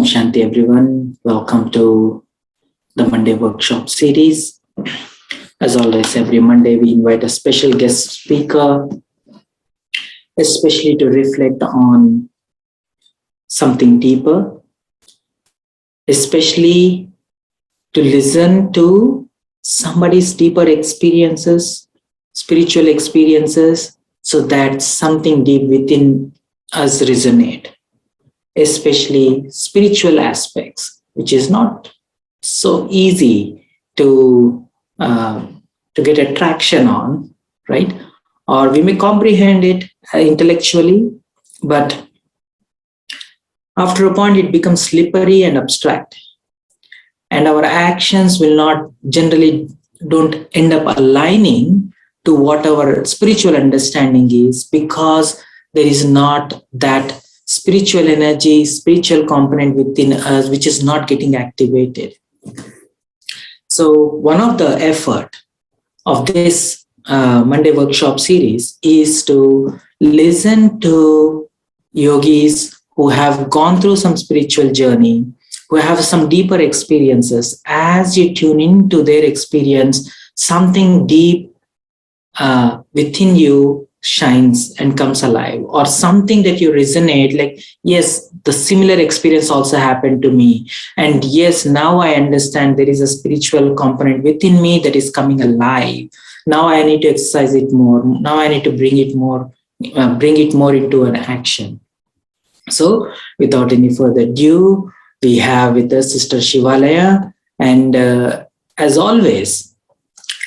Shanti everyone. Welcome to the Monday workshop series. As always, every Monday we invite a special guest speaker, especially to reflect on something deeper, especially to listen to somebody's deeper experiences, spiritual experiences, so that something deep within us resonate, especially spiritual aspects, which is not so easy to get a traction on, right? Or we may comprehend it intellectually, but after a point it becomes slippery and abstract, and our actions will not generally don't end up aligning to what our spiritual understanding is, because there is not that spiritual energy, spiritual component within us, which is not getting activated. So one of the effort of this Monday workshop series is to listen to yogis who have gone through some spiritual journey, who have some deeper experiences. As you tune into their experience, something deep within you shines and comes alive, or something that you resonate like, yes, the similar experience also happened to me, and yes, now I understand there is a spiritual component within me that is coming alive. Now I need to exercise it more. Now I need to bring it more into an action. So without any further ado, we have with us Sister Shivalaya, and as always,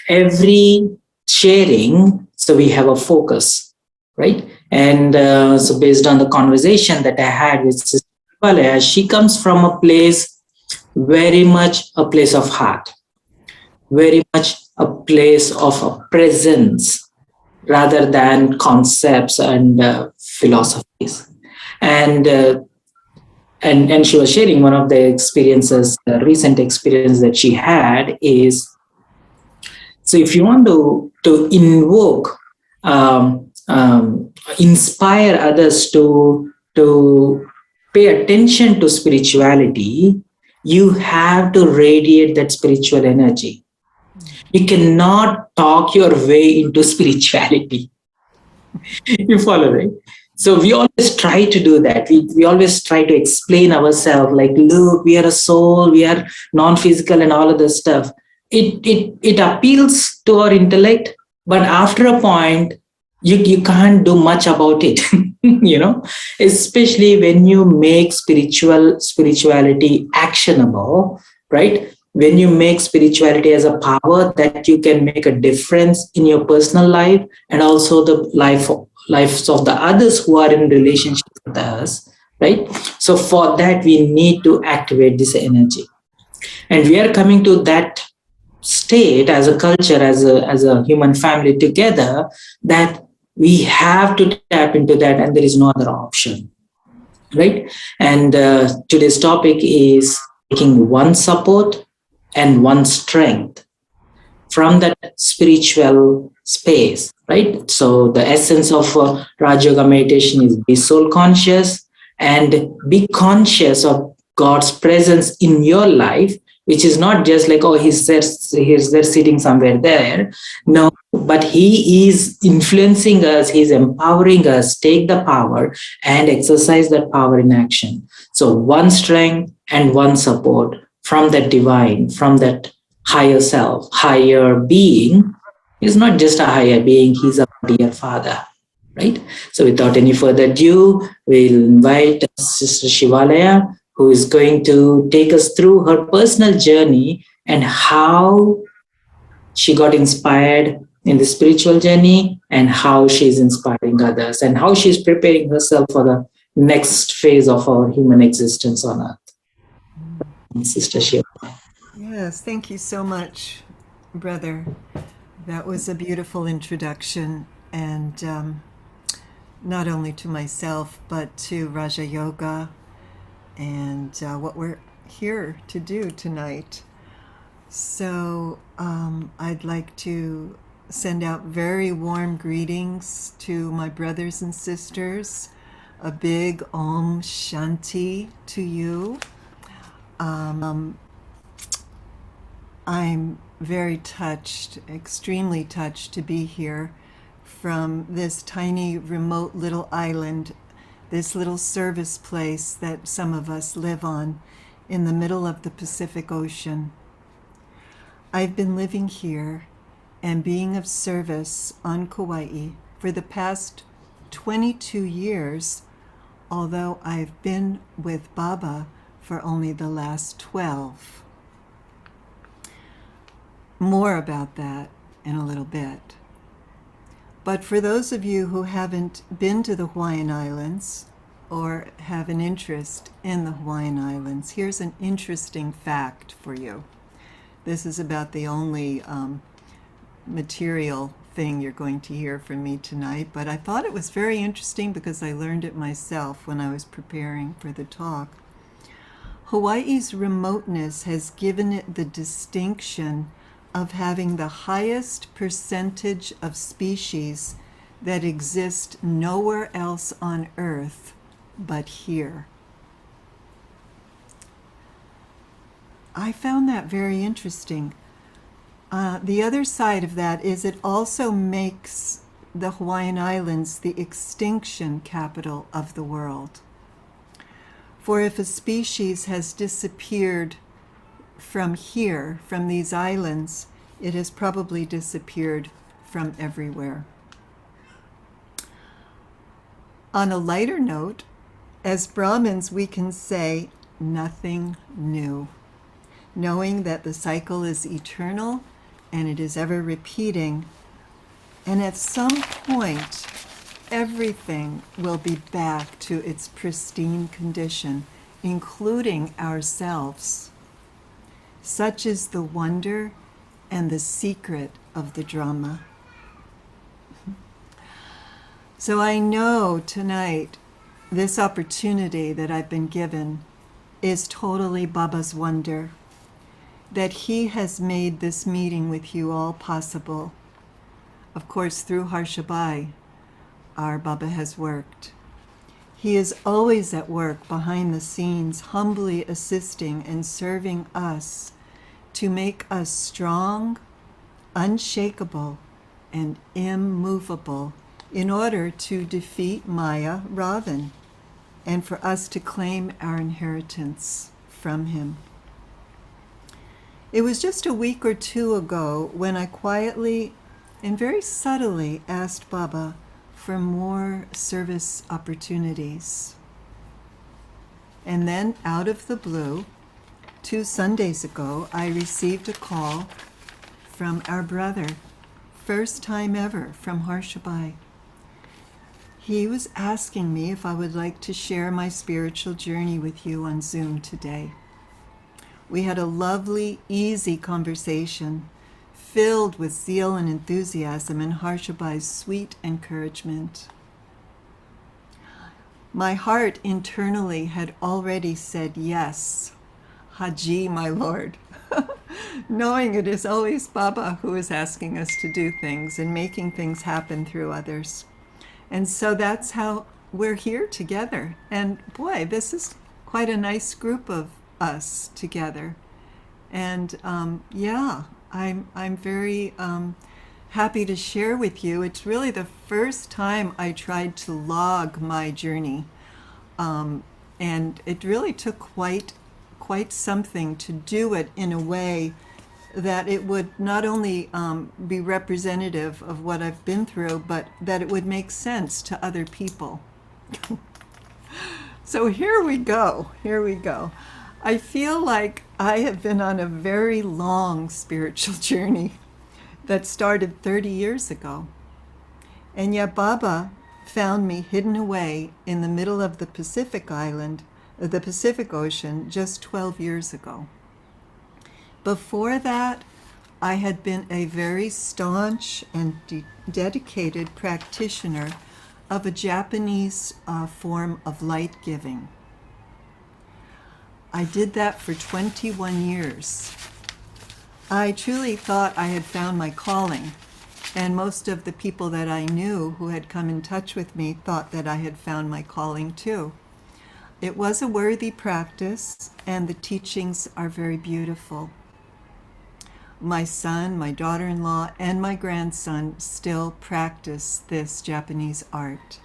every sharing, so we have a focus, right? And so based on the conversation that I had with Sister Shivalaya, she comes from a place, very much a place of heart, very much a place of a presence rather than concepts and philosophies. And she was sharing one of the experiences, the recent experience that she had is, so if you want to invoke, inspire others to pay attention to spirituality, you have to radiate that spiritual energy. You cannot talk your way into spirituality. You follow, right? So we always try to do that. We always try to explain ourselves like, look, we are a soul, we are non-physical and all of this stuff. It appeals to our intellect, but after a point, you can't do much about it, especially when you make spirituality actionable, right? When you make spirituality as a power that you can make a difference in your personal life and also the lives of the others who are in relationship with us, right? So for that, we need to activate this energy. And we are coming to that state as a culture, as a human family together, that we have to tap into that, and there is no other option, right? And today's topic is taking one support and one strength from that spiritual space, right? So the essence of Raja Yoga meditation is be soul conscious and be conscious of God's presence in your life, which is not just like, oh, he's there sitting somewhere there. No, but he is influencing us, he's empowering us, take the power and exercise that power in action. So one strength and one support from that divine, from that higher self, higher being. He's not just a higher being, he's a dear father, right? So without any further ado, we'll invite Sister Shivalaya, who is going to take us through her personal journey and how she got inspired in the spiritual journey and how she's inspiring others and how she's preparing herself for the next phase of our human existence on earth. Sister Shivalaya. Yes, thank you so much, brother. That was a beautiful introduction, and not only to myself, but to Raja Yoga and what we're here to do tonight. So I'd like to send out very warm greetings to my brothers and sisters. A big Om Shanti to you. I'm very touched, extremely touched to be here from this tiny, remote little island, this little service place that some of us live on in the middle of the Pacific Ocean. I've been living here and being of service on Kauai for the past 22 years, although I've been with Baba for only the last 12. More about that in a little bit. But for those of you who haven't been to the Hawaiian Islands or have an interest in the Hawaiian Islands, here's an interesting fact for you. This is about the only material thing you're going to hear from me tonight, but I thought it was very interesting because I learned it myself when I was preparing for the talk. Hawaii's remoteness has given it the distinction of having the highest percentage of species that exist nowhere else on Earth but here. I found that very interesting. The other side of that is it also makes the Hawaiian Islands the extinction capital of the world. For if a species has disappeared from here, from these islands, it has probably disappeared from everywhere. On a lighter note, as Brahmins, we can say nothing new, knowing that the cycle is eternal and it is ever repeating, and at some point, everything will be back to its pristine condition, including ourselves. Such is the wonder and the secret of the drama. So I know tonight this opportunity that I've been given is totally Baba's wonder, that he has made this meeting with you all possible. Of course, through Harsha, our Baba has worked. He is always at work behind the scenes, humbly assisting and serving us to make us strong, unshakable, and immovable in order to defeat Maya Ravan and for us to claim our inheritance from him. It was just a week or two ago when I quietly and very subtly asked Baba for more service opportunities. And then out of the blue, 2 Sundays ago, I received a call from our brother, first time ever from Harsha. He was asking me if I would like to share my spiritual journey with you on Zoom today. We had a lovely, easy conversation filled with zeal and enthusiasm and Harsha's sweet encouragement. My heart internally had already said yes, Haji, my Lord, knowing it is always Baba who is asking us to do things and making things happen through others. And so that's how we're here together. And boy, this is quite a nice group of us together. And yeah, I'm very happy to share with you. It's really the first time I tried to log my journey. And it really took quite something to do it in a way that it would not only be representative of what I've been through, but that it would make sense to other people. So here we go. I feel like I have been on a very long spiritual journey that started 30 years ago. And yet Baba found me hidden away in the middle of the Pacific Ocean just 12 years ago. Before that, I had been a very staunch and dedicated practitioner of a Japanese form of light giving. I did that for 21 years. I truly thought I had found my calling, and most of the people that I knew who had come in touch with me thought that I had found my calling too. It was a worthy practice, and the teachings are very beautiful. My son, my daughter-in-law, and my grandson still practice this Japanese art.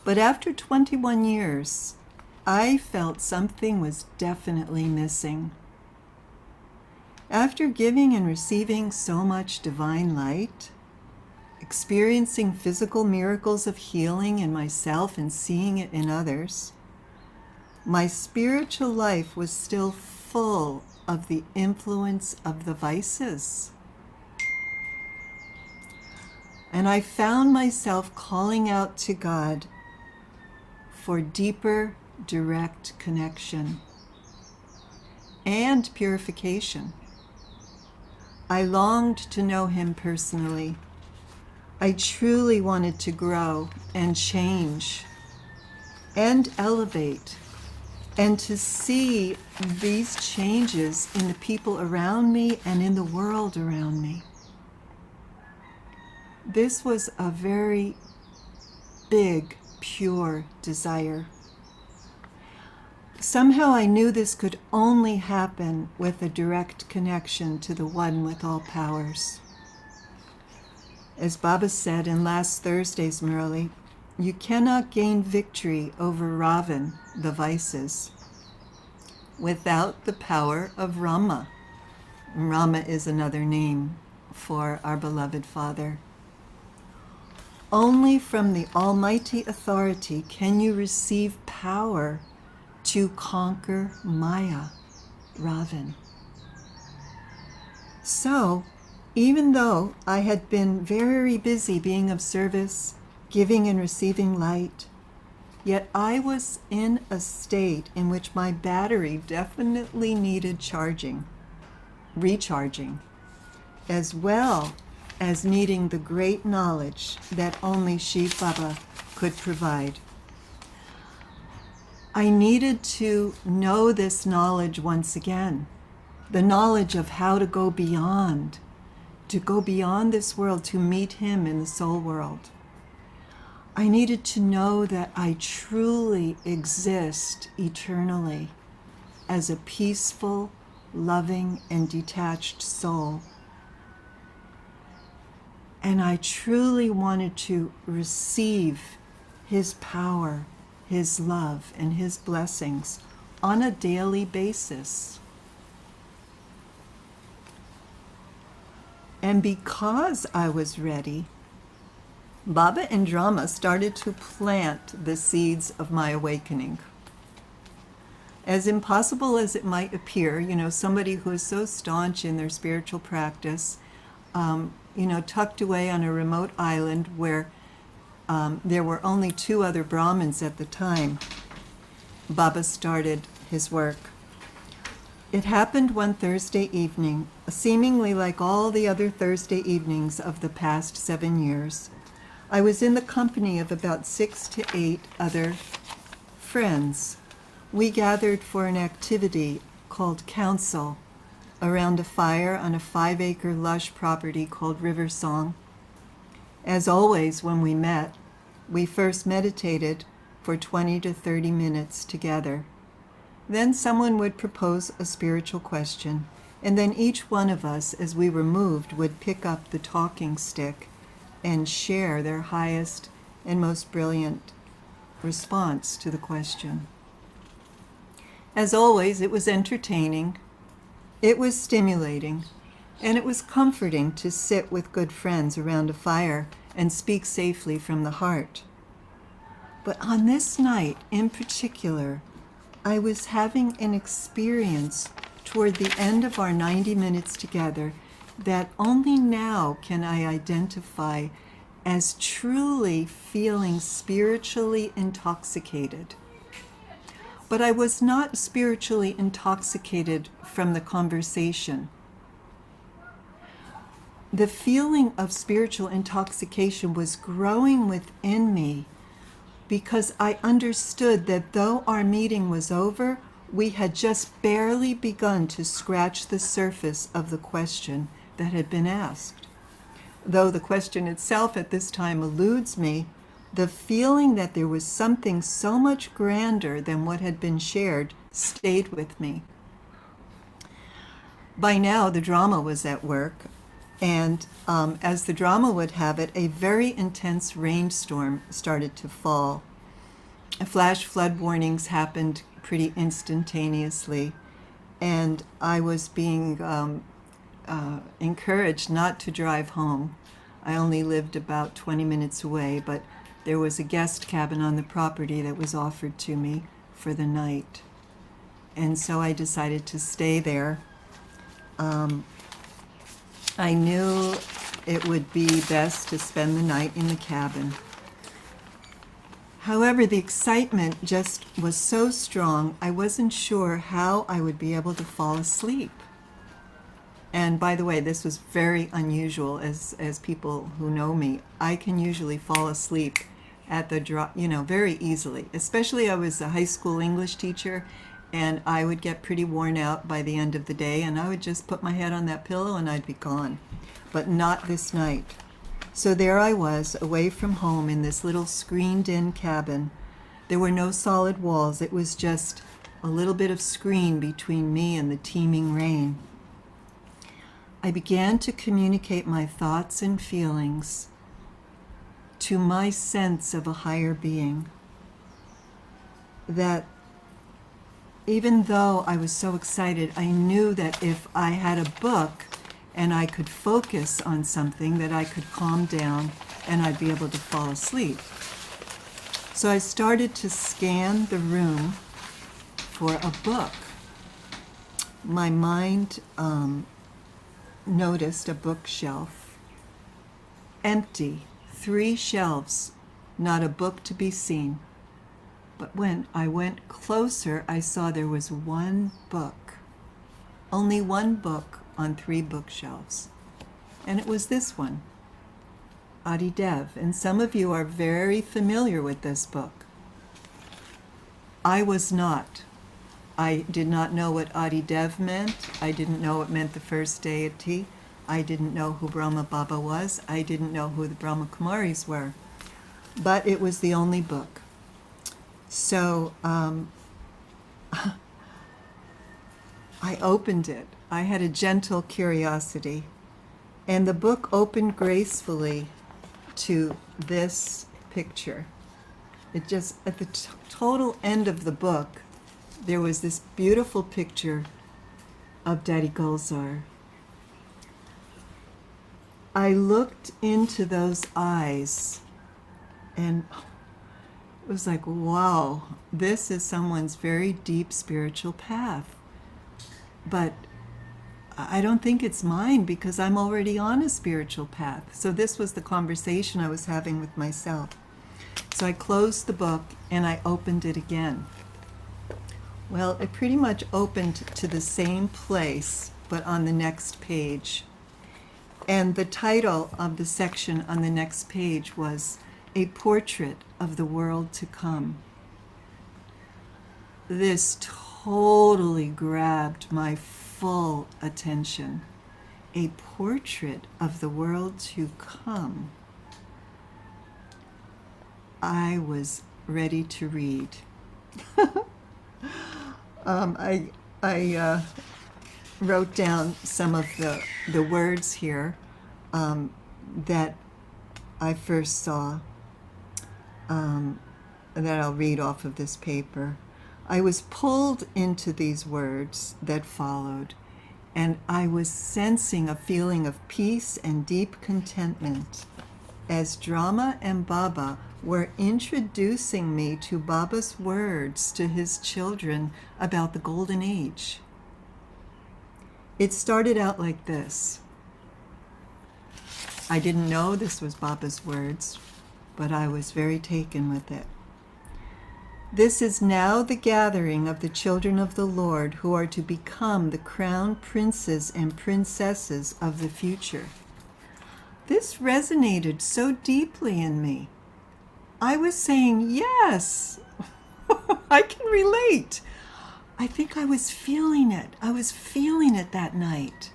But after 21 years, I felt something was definitely missing. After giving and receiving so much divine light, experiencing physical miracles of healing in myself and seeing it in others, my spiritual life was still full of the influence of the vices. And I found myself calling out to God for deeper, direct connection and purification. I longed to know Him personally. I truly wanted to grow and change and elevate, and to see these changes in the people around me and in the world around me. This was a very big, pure desire. Somehow I knew this could only happen with a direct connection to the One with all powers. As Baba said in last Thursday's Murali, you cannot gain victory over Ravan, the vices, without the power of Rama. Rama is another name for our beloved Father. Only from the Almighty Authority can you receive power to conquer Maya, Ravan. So, even though I had been very busy being of service, giving and receiving light, yet I was in a state in which my battery definitely needed charging, recharging, as well as needing the great knowledge that only Shiv Baba could provide. I needed to know this knowledge once again, the knowledge of how to go beyond this world to meet Him in the soul world. I needed to know that I truly exist eternally as a peaceful, loving, and detached soul. And I truly wanted to receive His power, His love, and His blessings on a daily basis. And because I was ready, Baba and Brahma started to plant the seeds of my awakening. As impossible as it might appear, somebody who is so staunch in their spiritual practice, tucked away on a remote island where there were only 2 other Brahmins at the time, Baba started his work. It happened one Thursday evening, seemingly like all the other Thursday evenings of the past 7 years. I was in the company of about 6 to 8 other friends. We gathered for an activity called Council around a fire on a 5-acre lush property called River Song. As always, when we met, we first meditated for 20 to 30 minutes together. Then someone would propose a spiritual question, and then each one of us, as we were moved, would pick up the talking stick and share their highest and most brilliant response to the question. As always, it was entertaining, it was stimulating, and it was comforting to sit with good friends around a fire and speak safely from the heart. But on this night in particular, I was having an experience toward the end of our 90 minutes together that only now can I identify as truly feeling spiritually intoxicated. But I was not spiritually intoxicated from the conversation. The feeling of spiritual intoxication was growing within me because I understood that though our meeting was over, we had just barely begun to scratch the surface of the question that had been asked. Though the question itself at this time eludes me, the feeling that there was something so much grander than what had been shared stayed with me. By now, the drama was at work, and as the drama would have it, a very intense rainstorm started to fall. Flash flood warnings happened pretty instantaneously, and I was being encouraged not to drive home. I only lived about 20 minutes away, but there was a guest cabin on the property that was offered to me for the night. And so I decided to stay there. I knew it would be best to spend the night in the cabin. However, the excitement just was so strong, I wasn't sure how I would be able to fall asleep. And by the way, this was very unusual as people who know me. I can usually fall asleep at the very easily. Especially I was a high school English teacher, and I would get pretty worn out by the end of the day, and I would just put my head on that pillow and I'd be gone. But not this night. So there I was, away from home in this little screened-in cabin. There were no solid walls. It was just a little bit of screen between me and the teeming rain. I began to communicate my thoughts and feelings to my sense of a higher being. That even though I was so excited, I knew that if I had a book and I could focus on something, that I could calm down and I'd be able to fall asleep. So I started to scan the room for a book. My mind noticed a bookshelf, empty, 3 shelves, not a book to be seen. But when I went closer, I saw there was one book, only one book on 3 bookshelves. And it was this one, Adi Dev. And some of you are very familiar with this book. I was not. I did not know what Adi Dev meant. I didn't know it meant the first deity. I didn't know who Brahma Baba was. I didn't know who the Brahma Kumaris were. But it was the only book. So I opened it. I had a gentle curiosity. And the book opened gracefully to this picture. It just, at the total end of the book, there was this beautiful picture of Daddy Gulzar. I looked into those eyes and it was like, wow, this is someone's very deep spiritual path. But I don't think it's mine because I'm already on a spiritual path. So this was the conversation I was having with myself. So I closed the book and I opened it again. Well, it pretty much opened to the same place, but on the next page. And the title of the section on the next page was A Portrait of the World to Come. This totally grabbed my full attention. A portrait of the world to come. I was ready to read. I wrote down some of the words here that I first saw, that I'll read off of this paper. I was pulled into these words that followed, and I was sensing a feeling of peace and deep contentment as Drama and Baba were introducing me to Baba's words to his children about the Golden Age. It started out like this. I didn't know this was Baba's words, but I was very taken with it. This is now the gathering of the children of the Lord who are to become the crown princes and princesses of the future. This resonated so deeply in me. I was saying, yes, I can relate. I think I was feeling it. I was feeling it that night.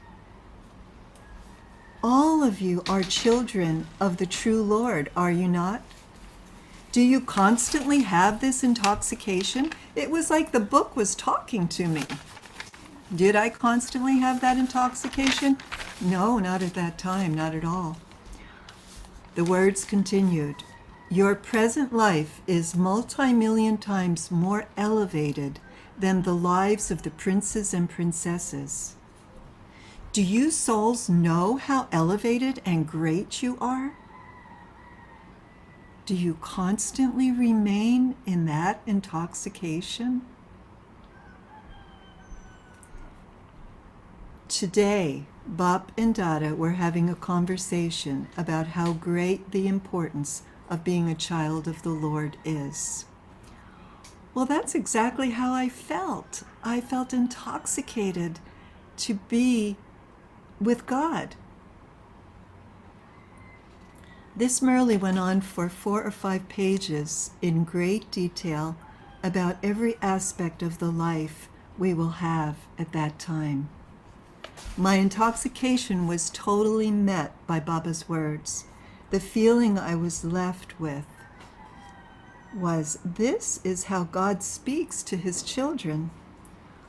All of you are children of the true Lord, are you not? Do you constantly have this intoxication? It was like the book was talking to me. Did I constantly have that intoxication? No, not at that time, not at all. The words continued. Your present life is multi-million times more elevated than the lives of the princes and princesses. Do you souls know how elevated and great you are? Do you constantly remain in that intoxication? Today, Bop and Dada were having a conversation about how great the importance of being a child of the Lord is. Well, that's exactly how I felt. I felt intoxicated to be with God. This merely went on for 4 or 5 pages in great detail about every aspect of the life we will have at that time. My intoxication was totally met by Baba's words. The feeling I was left with was, this is how God speaks to his children.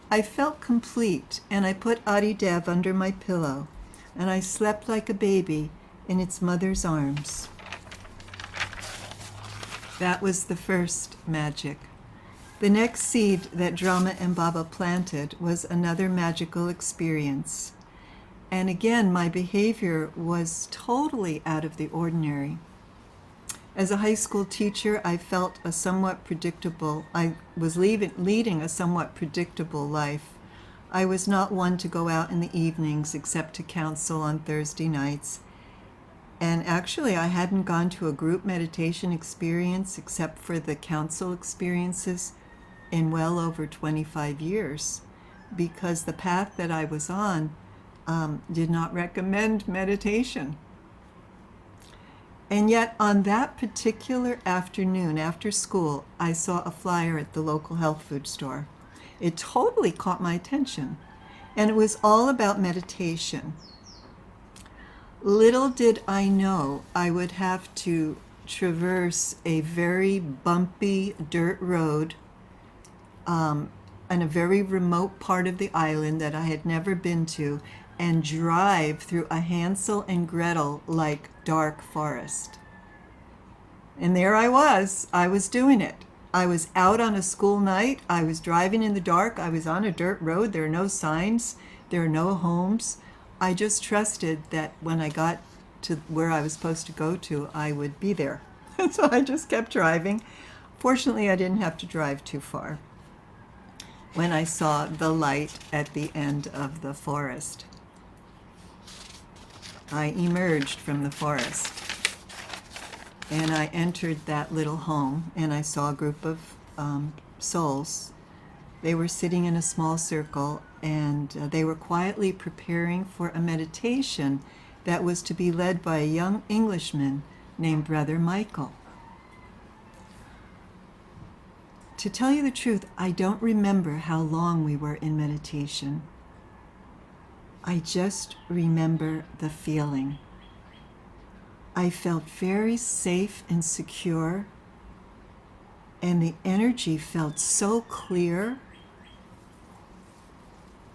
I felt complete, and I put Adi Dev under my pillow, and I slept like a baby in its mother's arms. That was the first magic. The next seed that Drama and Baba planted was another magical experience. And again, my behavior was totally out of the ordinary. As a high school teacher, I felt I was leading a somewhat predictable life. I was not one to go out in the evenings except to counsel on Thursday nights. And actually, I hadn't gone to a group meditation experience except for the counsel experiences in well over 25 years, because the path that I was on did not recommend meditation. And yet on that particular afternoon after school, I saw a flyer at the local health food store. It totally caught my attention, and it was all about meditation. Little did I know I would have to traverse a very bumpy dirt road in a very remote part of the island that I had never been to, and drive through a Hansel and Gretel-like dark forest. And there I was doing it. I was out on a school night, I was driving in the dark, I was on a dirt road, there are no signs, there are no homes. I just trusted that when I got to where I was supposed to go to, I would be there. So I just kept driving. Fortunately, I didn't have to drive too far when I saw the light at the end of the forest. I emerged from the forest, and I entered that little home, and I saw a group of souls. They were sitting in a small circle, and they were quietly preparing for a meditation that was to be led by a young Englishman named Brother Michael. To tell you the truth, I don't remember how long we were in meditation. I just remember the feeling. I felt very safe and secure, and the energy felt so clear.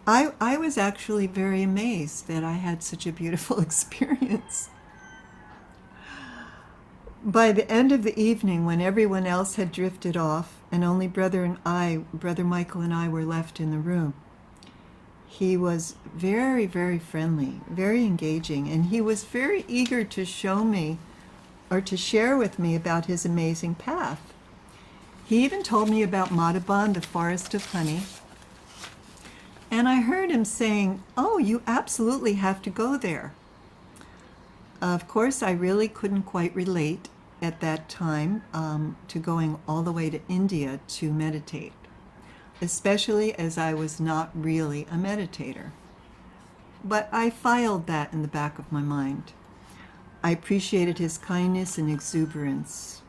I was actually very amazed that I had such a beautiful experience. By the end of the evening, when everyone else had drifted off and only Brother Michael and I were left in the room, he was very, very friendly, very engaging, and he was very eager to show me or to share with me about his amazing path. He even told me about Madhaban, the forest of honey, and I heard him saying, "Oh, you absolutely have to go there." Of course, I really couldn't quite relate at that time to going all the way to India to meditate, especially as I was not really a meditator. But I filed that in the back of my mind. I appreciated his kindness and exuberance.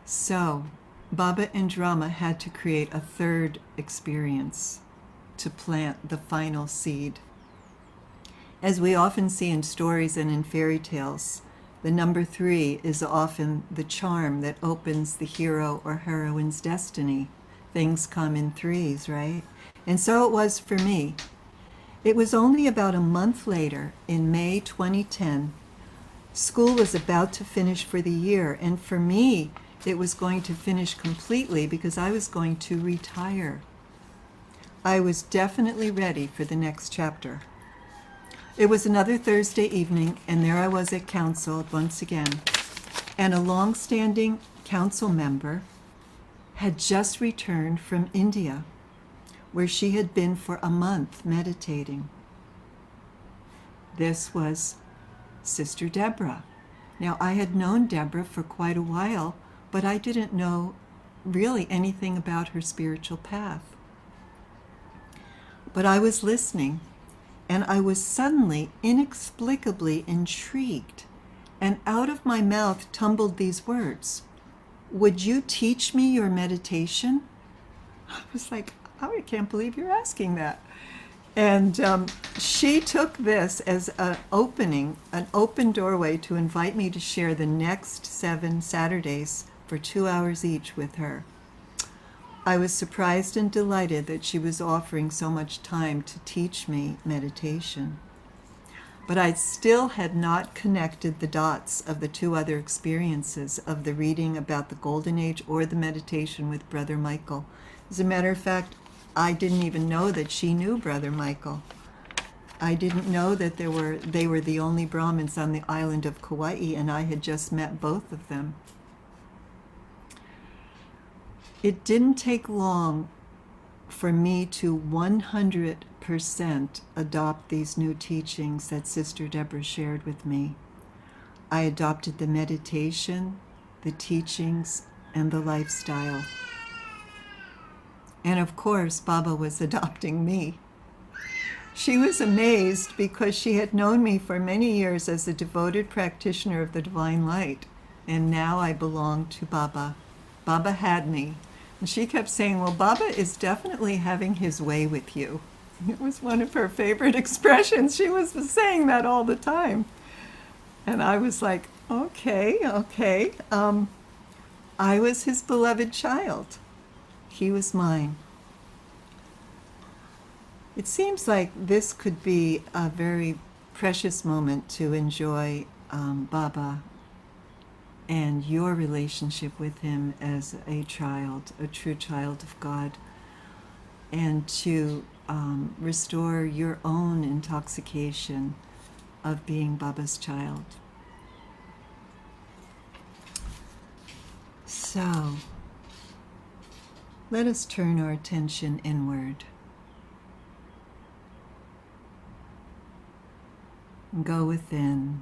So, Baba and Drama had to create a third experience to plant the final seed. As we often see in stories and in fairy tales, The number 3 is often the charm that opens the hero or heroine's destiny. Things come in threes, right? And so it was for me. It was only about a month later, in May 2010, school was about to finish for the year, and for me, it was going to finish completely because I was going to retire. I was definitely ready for the next chapter. It was another Thursday evening, and there I was at council once again, and a long-standing council member had just returned from India, where she had been for a month meditating. This was Sister Deborah. Now, I had known Deborah for quite a while, but I didn't know really anything about her spiritual path. But I was listening, and I was suddenly inexplicably intrigued, and out of my mouth tumbled these words: "Would you teach me your meditation?" I was like, oh, I can't believe you're asking that. And she took this as an open doorway to invite me to share the next 7 Saturdays for 2 hours each with her. I was surprised and delighted that she was offering so much time to teach me meditation. But I still had not connected the dots of the 2 other experiences of the reading about the Golden Age or the meditation with Brother Michael. As a matter of fact, I didn't even know that she knew Brother Michael. I didn't know that they were the only Brahmins on the island of Kauai, and I had just met both of them. It didn't take long for me to 100% adopt these new teachings that Sister Deborah shared with me. I adopted the meditation, the teachings, and the lifestyle. And of course, Baba was adopting me. She was amazed because she had known me for many years as a devoted practitioner of the Divine Light, and now I belonged to Baba. Baba had me. And she kept saying, well, Baba is definitely having his way with you. It was one of her favorite expressions. She was saying that all the time. And I was like, okay. I was his beloved child. He was mine. It seems like this could be a very precious moment to enjoy Baba and your relationship with him as a child, a true child of God, and to restore your own intoxication of being Baba's child. So, let us turn our attention inward. And go within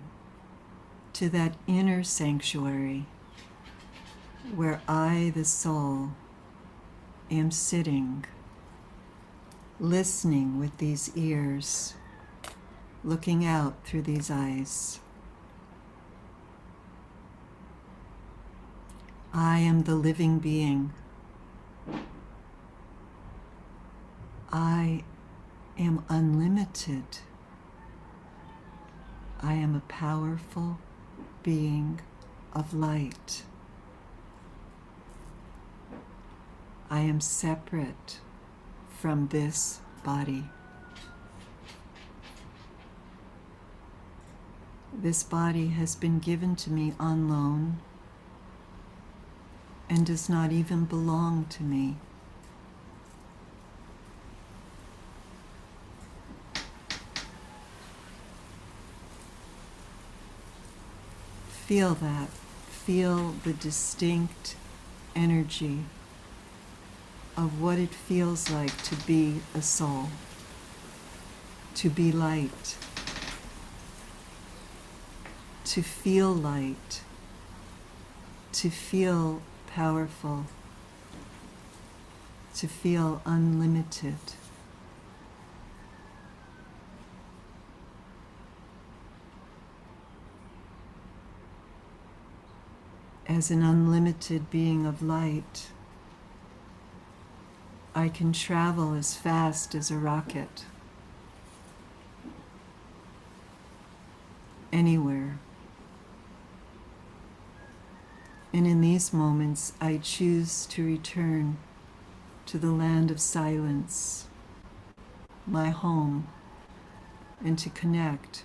to that inner sanctuary where I, the soul, am sitting, listening with these ears, looking out through these eyes. I am the living being. I am unlimited. I am a powerful being of light. I am separate from this body. This body has been given to me on loan and does not even belong to me. Feel that. Feel the distinct energy of what it feels like to be a soul, to be light, to feel light, to feel powerful, to feel unlimited. As an unlimited being of light, I can travel as fast as a rocket, anywhere, And in these moments, I choose to return to the land of silence, my home, and to connect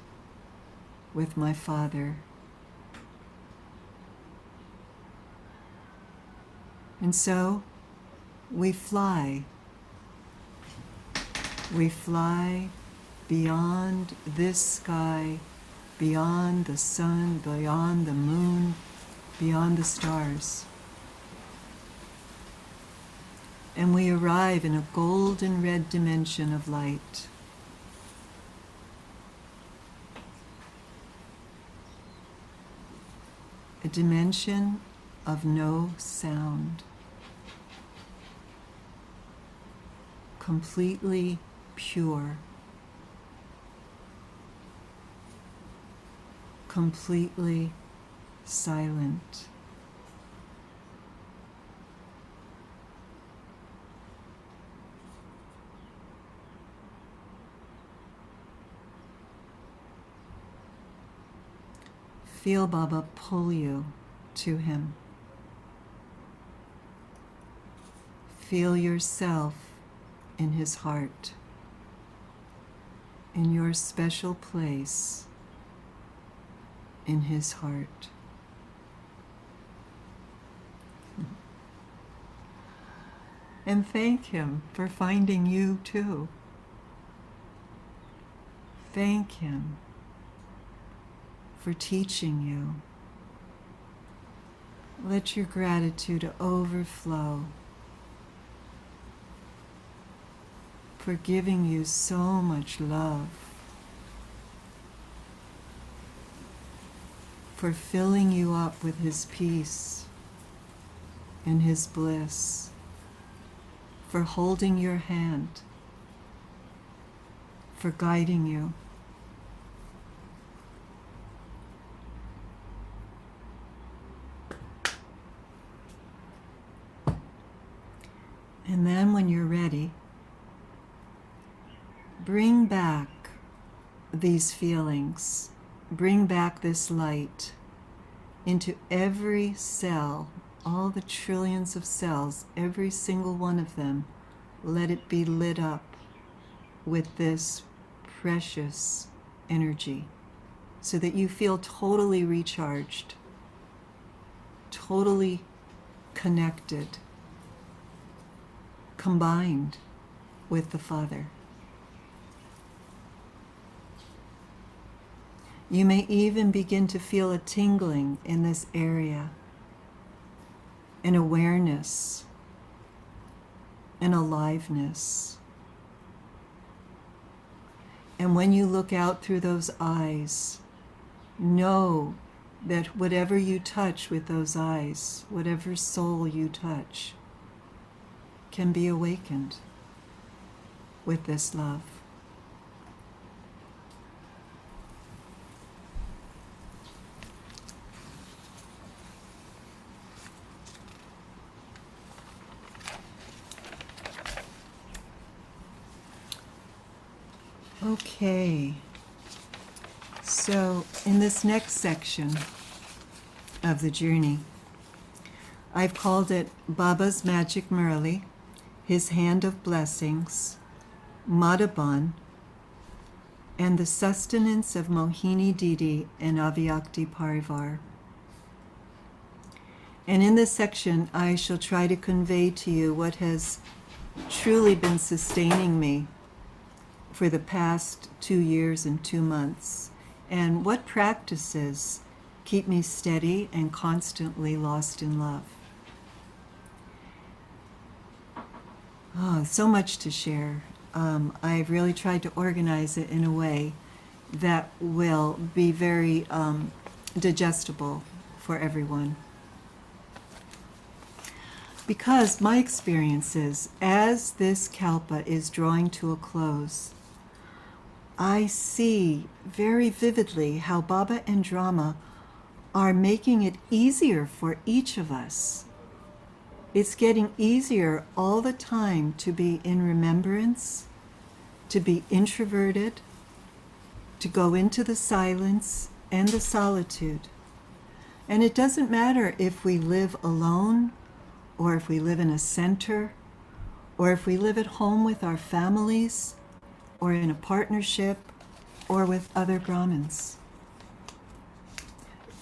with my Father. And so we fly. We fly beyond this sky, beyond the sun, beyond the moon, beyond the stars. And we arrive in a golden red dimension of light. A dimension of no sound. Completely pure. Completely silent. Feel Baba pull you to him. Feel yourself in his heart, in your special place in his heart. And thank him for finding you too. Thank him for teaching you. Let your gratitude overflow for giving you so much love, for filling you up with his peace and his bliss, for holding your hand, for guiding you. And then when you're ready, bring back these feelings, bring back this light into every cell, all the trillions of cells, every single one of them. Let it be lit up with this precious energy so that you feel totally recharged, totally connected, combined with the Father. You may even begin to feel a tingling in this area, an awareness, an aliveness. And when you look out through those eyes, know that whatever you touch with those eyes, whatever soul you touch, can be awakened with this love. Okay, so in this next section of the journey, I've called it Baba's Magic Murali, His Hand of Blessings, Madhaban, and the Sustenance of Mohini Didi and Avyakti Parivar. And in this section, I shall try to convey to you what has truly been sustaining me for the past 2 years and 2 months, and what practices keep me steady and constantly lost in love. Oh, so much to share. I've really tried to organize it in a way that will be very digestible for everyone. Because my experience is, as this Kalpa is drawing to a close, I see very vividly how Baba and Drama are making it easier for each of us. It's getting easier all the time to be in remembrance, to be introverted, to go into the silence and the solitude, And it doesn't matter if we live alone, or if we live in a center, or if we live at home with our families, or in a partnership, or with other Brahmins.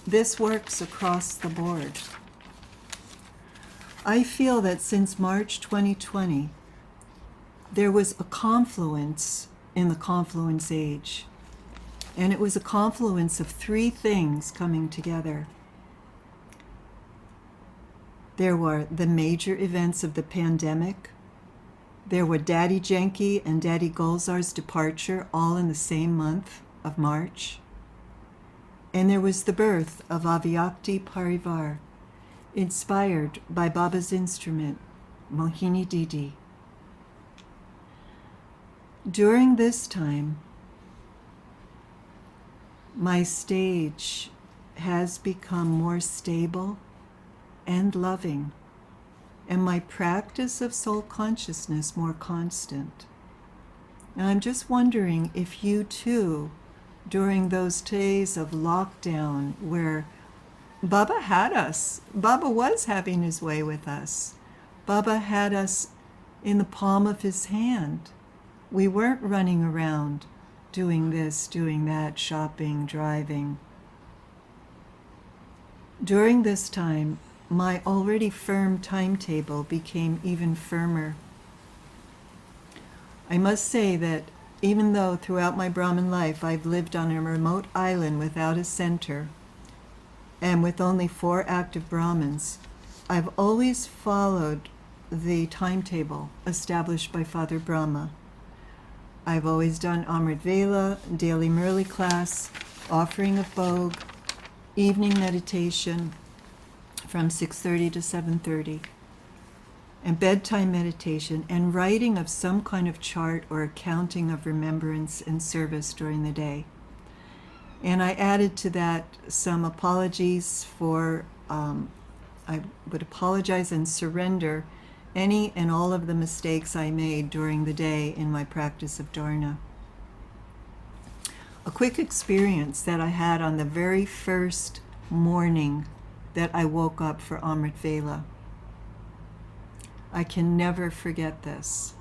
This works across the board. I feel that since March 2020, there was a confluence in the confluence age. And it was a confluence of three things coming together. There were the major events of the pandemic. There were Daddy Genki and Daddy Golzar's departure, all in the same month of March. And there was the birth of Avyakti Parivar, inspired by Baba's instrument, Mohini Didi. During this time, my stage has become more stable and loving, and my practice of soul consciousness more constant. And I'm just wondering if you too, during those days of lockdown where Baba had us, Baba was having his way with us, Baba had us in the palm of his hand. We weren't running around doing this, doing that, shopping, driving. During this time, my already firm timetable became even firmer. I must say that even though throughout my Brahmin life I've lived on a remote island without a center and with only 4 active Brahmins, I've always followed the timetable established by Father Brahma. I've always done Amrit Vela, daily Murli class, offering of Bhog, evening meditation from 6:30 to 7:30, and bedtime meditation, and writing of some kind of chart or accounting of remembrance and service during the day. And I added to that some apologies for, I would apologize and surrender any and all of the mistakes I made during the day in my practice of Dharna. A quick experience that I had on the very first morning that I woke up for Amrit Vela. I can never forget this.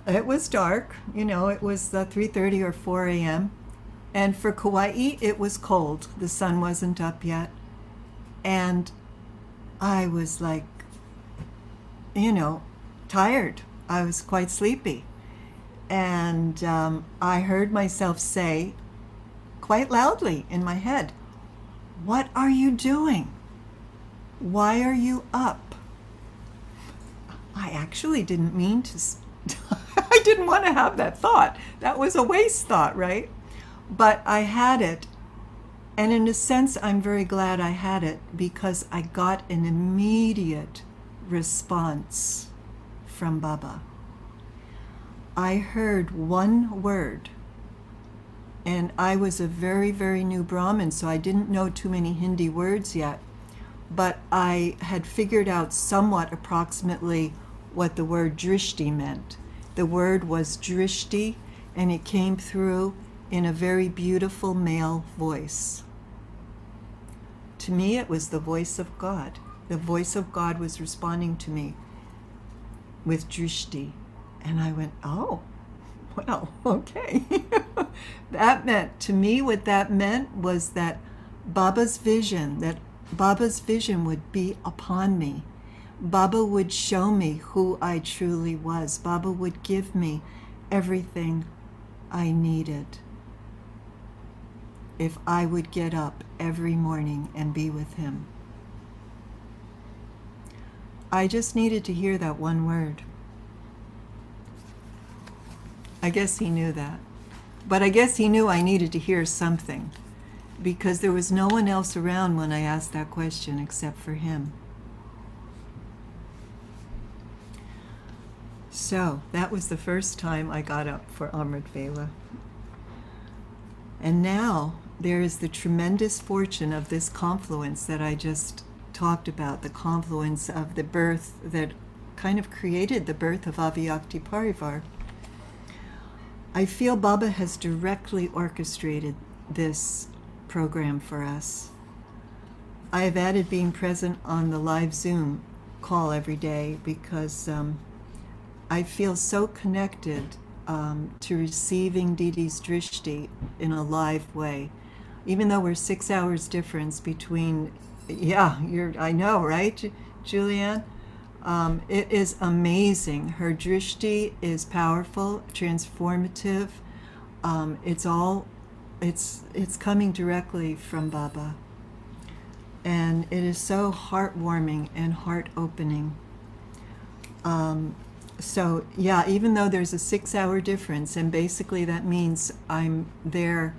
It was dark, it was 3:30 or 4 a.m. And for Kauai, it was cold. The sun wasn't up yet. And I was like, tired. I was quite sleepy. And I heard myself say quite loudly in my head, "What are you doing? Why are you up?" I actually didn't mean to, I didn't want to have that thought. That was a waste thought, right? But I had it. And in a sense, I'm very glad I had it because I got an immediate response from Baba. I heard one word, and I was a very, very new Brahmin, so I didn't know too many Hindi words yet, but I had figured out somewhat approximately what the word drishti meant. The word was drishti, and it came through in a very beautiful male voice. To me, it was the voice of God. The voice of God was responding to me with drishti. And I went, oh, well, okay. That meant, to me, what that meant was that Baba's vision would be upon me. Baba would show me who I truly was. Baba would give me everything I needed if I would get up every morning and be with him. I just needed to hear that one word. I guess he knew that. But I guess he knew I needed to hear something, because there was no one else around when I asked that question except for him. So that was the first time I got up for Amrit Vela. And now there is the tremendous fortune of this confluence that I just talked about, the confluence of the birth that kind of created the birth of Avyakti Parivar. I feel Baba has directly orchestrated this program for us. I have added being present on the live Zoom call every day because I feel so connected to receiving Didi's drishti in a live way. Even though we're 6 hours difference between, I know, right, Julianne? It is amazing. Her drishti is powerful, transformative. It's coming directly from Baba. And it is so heartwarming and heart-opening. So yeah, even though there's a 6 hour difference, and basically that means I'm there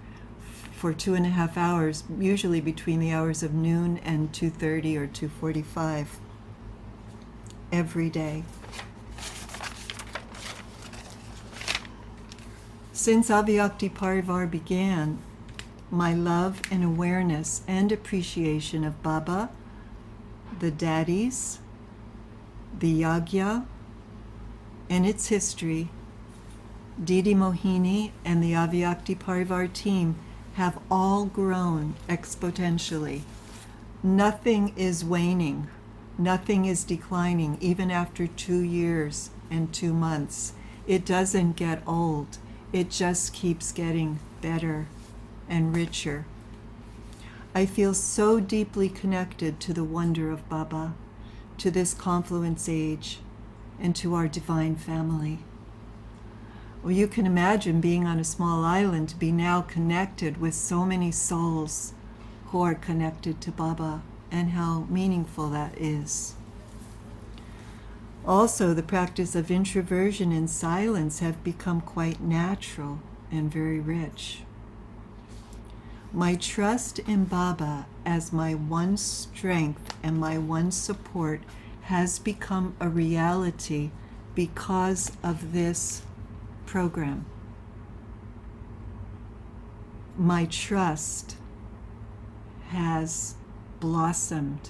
for 2.5 hours, usually between the hours of noon and 2:30 or 2:45 every day. Since Avyakti Parivar began, my love and awareness and appreciation of Baba, the daddies, the yagya, and its history, Didi Mohini and the Avyakti Parivar team have all grown exponentially. Nothing is waning. Nothing is declining, even after 2 years and 2 months. It doesn't get old. It just keeps getting better and richer. I feel so deeply connected to the wonder of Baba, to this confluence age, and to our divine family. Well, you can imagine being on a small island to be now connected with so many souls who are connected to Baba, and how meaningful that is. Also, the practice of introversion and silence have become quite natural and very rich. My trust in Baba as my one strength and my one support has become a reality because of this program. My trust has blossomed.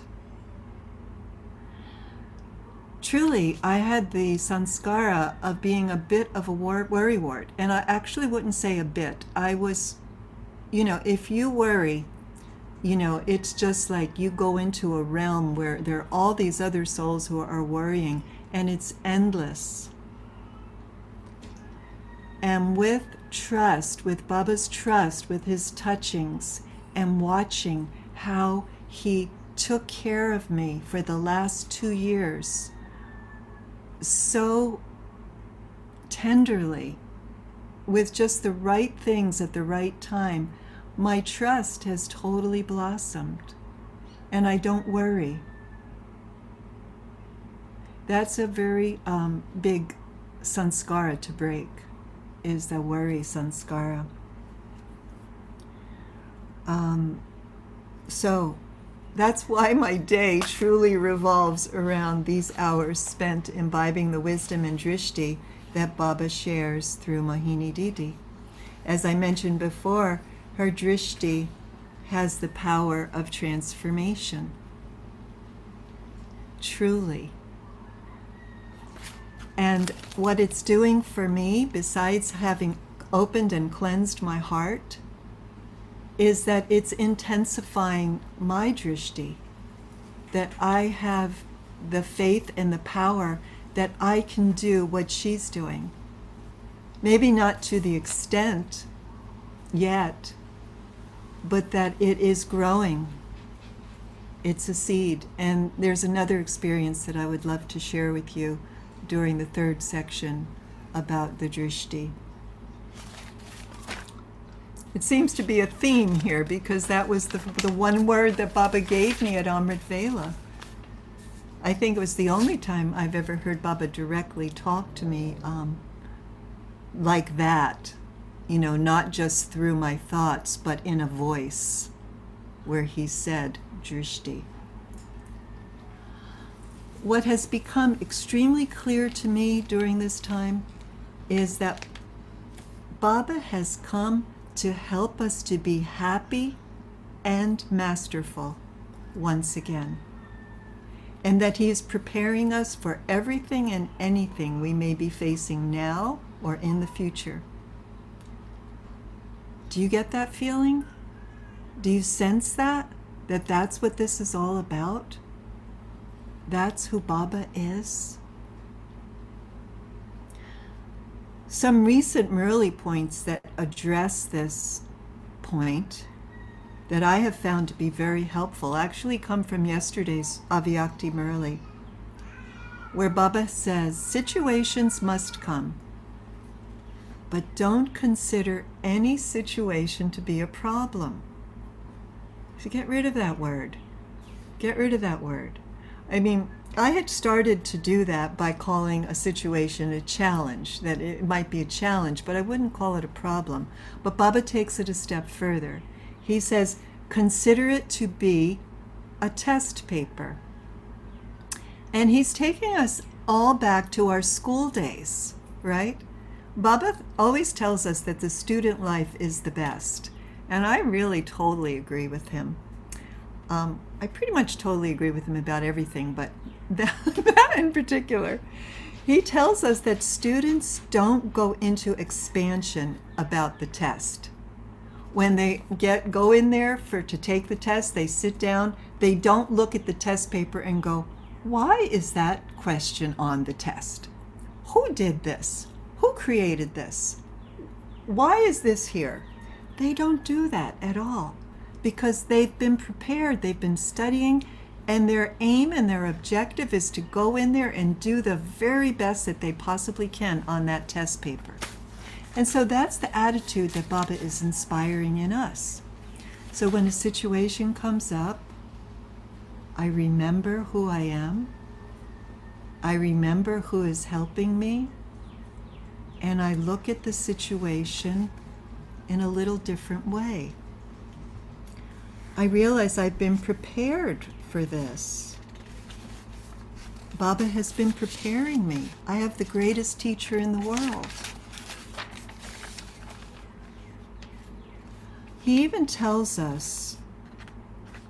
Truly, I had the sanskara of being a bit of a worrywart, and I actually wouldn't say a bit. I was, if you worry, it's just like you go into a realm where there are all these other souls who are worrying, and it's endless. And with trust, with Baba's trust, with his touchings, and watching how he took care of me for the last 2 years so tenderly, with just the right things at the right time, my trust has totally blossomed, and I don't worry. That's a very big sanskara to break, is the worry sanskara. So that's why my day truly revolves around these hours spent imbibing the wisdom and drishti that Baba shares through Mohini Didi. As I mentioned before, her drishti has the power of transformation. Truly. And what it's doing for me, besides having opened and cleansed my heart, is that it's intensifying my drishti, that I have the faith and the power that I can do what she's doing. Maybe not to the extent yet, but that it is growing. It's a seed. And there's another experience that I would love to share with you during the 3rd section about the drishti. It seems to be a theme here because that was the one word that Baba gave me at Amrit Vela. I think it was the only time I've ever heard Baba directly talk to me like that, not just through my thoughts, but in a voice where he said drishti. What has become extremely clear to me during this time is that Baba has come to help us to be happy and masterful once again, and that he is preparing us for everything and anything we may be facing now or in the future. Do you get that feeling? Do you sense that? that that's what this is all about? That's who Baba is? Some recent Murli points that address this point that I have found to be very helpful actually come from yesterday's Avyakti Murli, where Baba says, situations must come, but don't consider any situation to be a problem. So get rid of that word. Get rid of that word. I mean, I had started to do that by calling a situation a challenge, that it might be a challenge, but I wouldn't call it a problem. But Baba takes it a step further. He says, consider it to be a test paper. And he's taking us all back to our school days, right? Baba always tells us that the student life is the best. And I really totally agree with him. I pretty much totally agree with him about everything, but that in particular. He tells us that students don't go into expansion about the test. When they go in there to take the test, they sit down, they don't look at the test paper and go, why is that question on the test? Who did this? Who created this? Why is this here? They don't do that at all because they've been prepared, they've been studying, and their aim and their objective is to go in there and do the very best that they possibly can on that test paper. And so that's the attitude that Baba is inspiring in us. So when a situation comes up, I remember who I am, I remember who is helping me, and I look at the situation in a little different way. I realize I've been prepared for this. Baba has been preparing me. I have the greatest teacher in the world. He even tells us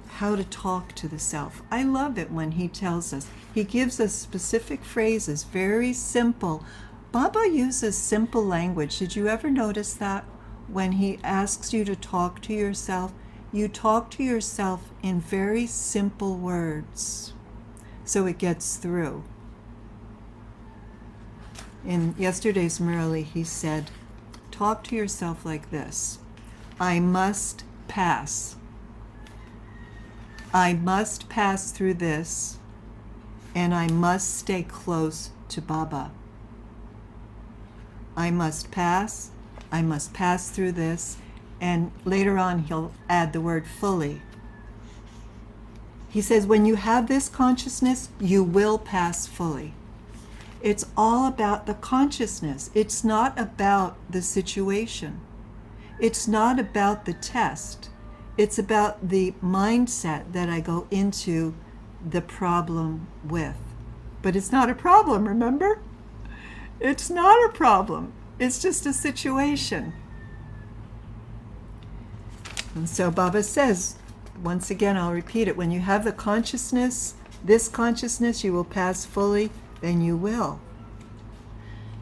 how to talk to the self. I love it when he tells us. He gives us specific phrases, very simple. Baba uses simple language. Did you ever notice that? When he asks you to talk to yourself, you talk to yourself in very simple words, so it gets through. In yesterday's Murli, he said, talk to yourself like this. I must pass. I must pass through this, and I must stay close to Baba. I must pass through this, and later on he'll add the word fully. He says, when you have this consciousness, you will pass fully. It's all about the consciousness. It's not about the situation. It's not about the test. It's about the mindset that I go into the problem with. But it's not a problem, remember? It's not a problem. It's just a situation. And so Baba says, once again, I'll repeat it, when you have the consciousness, this consciousness, you will pass fully, then you will.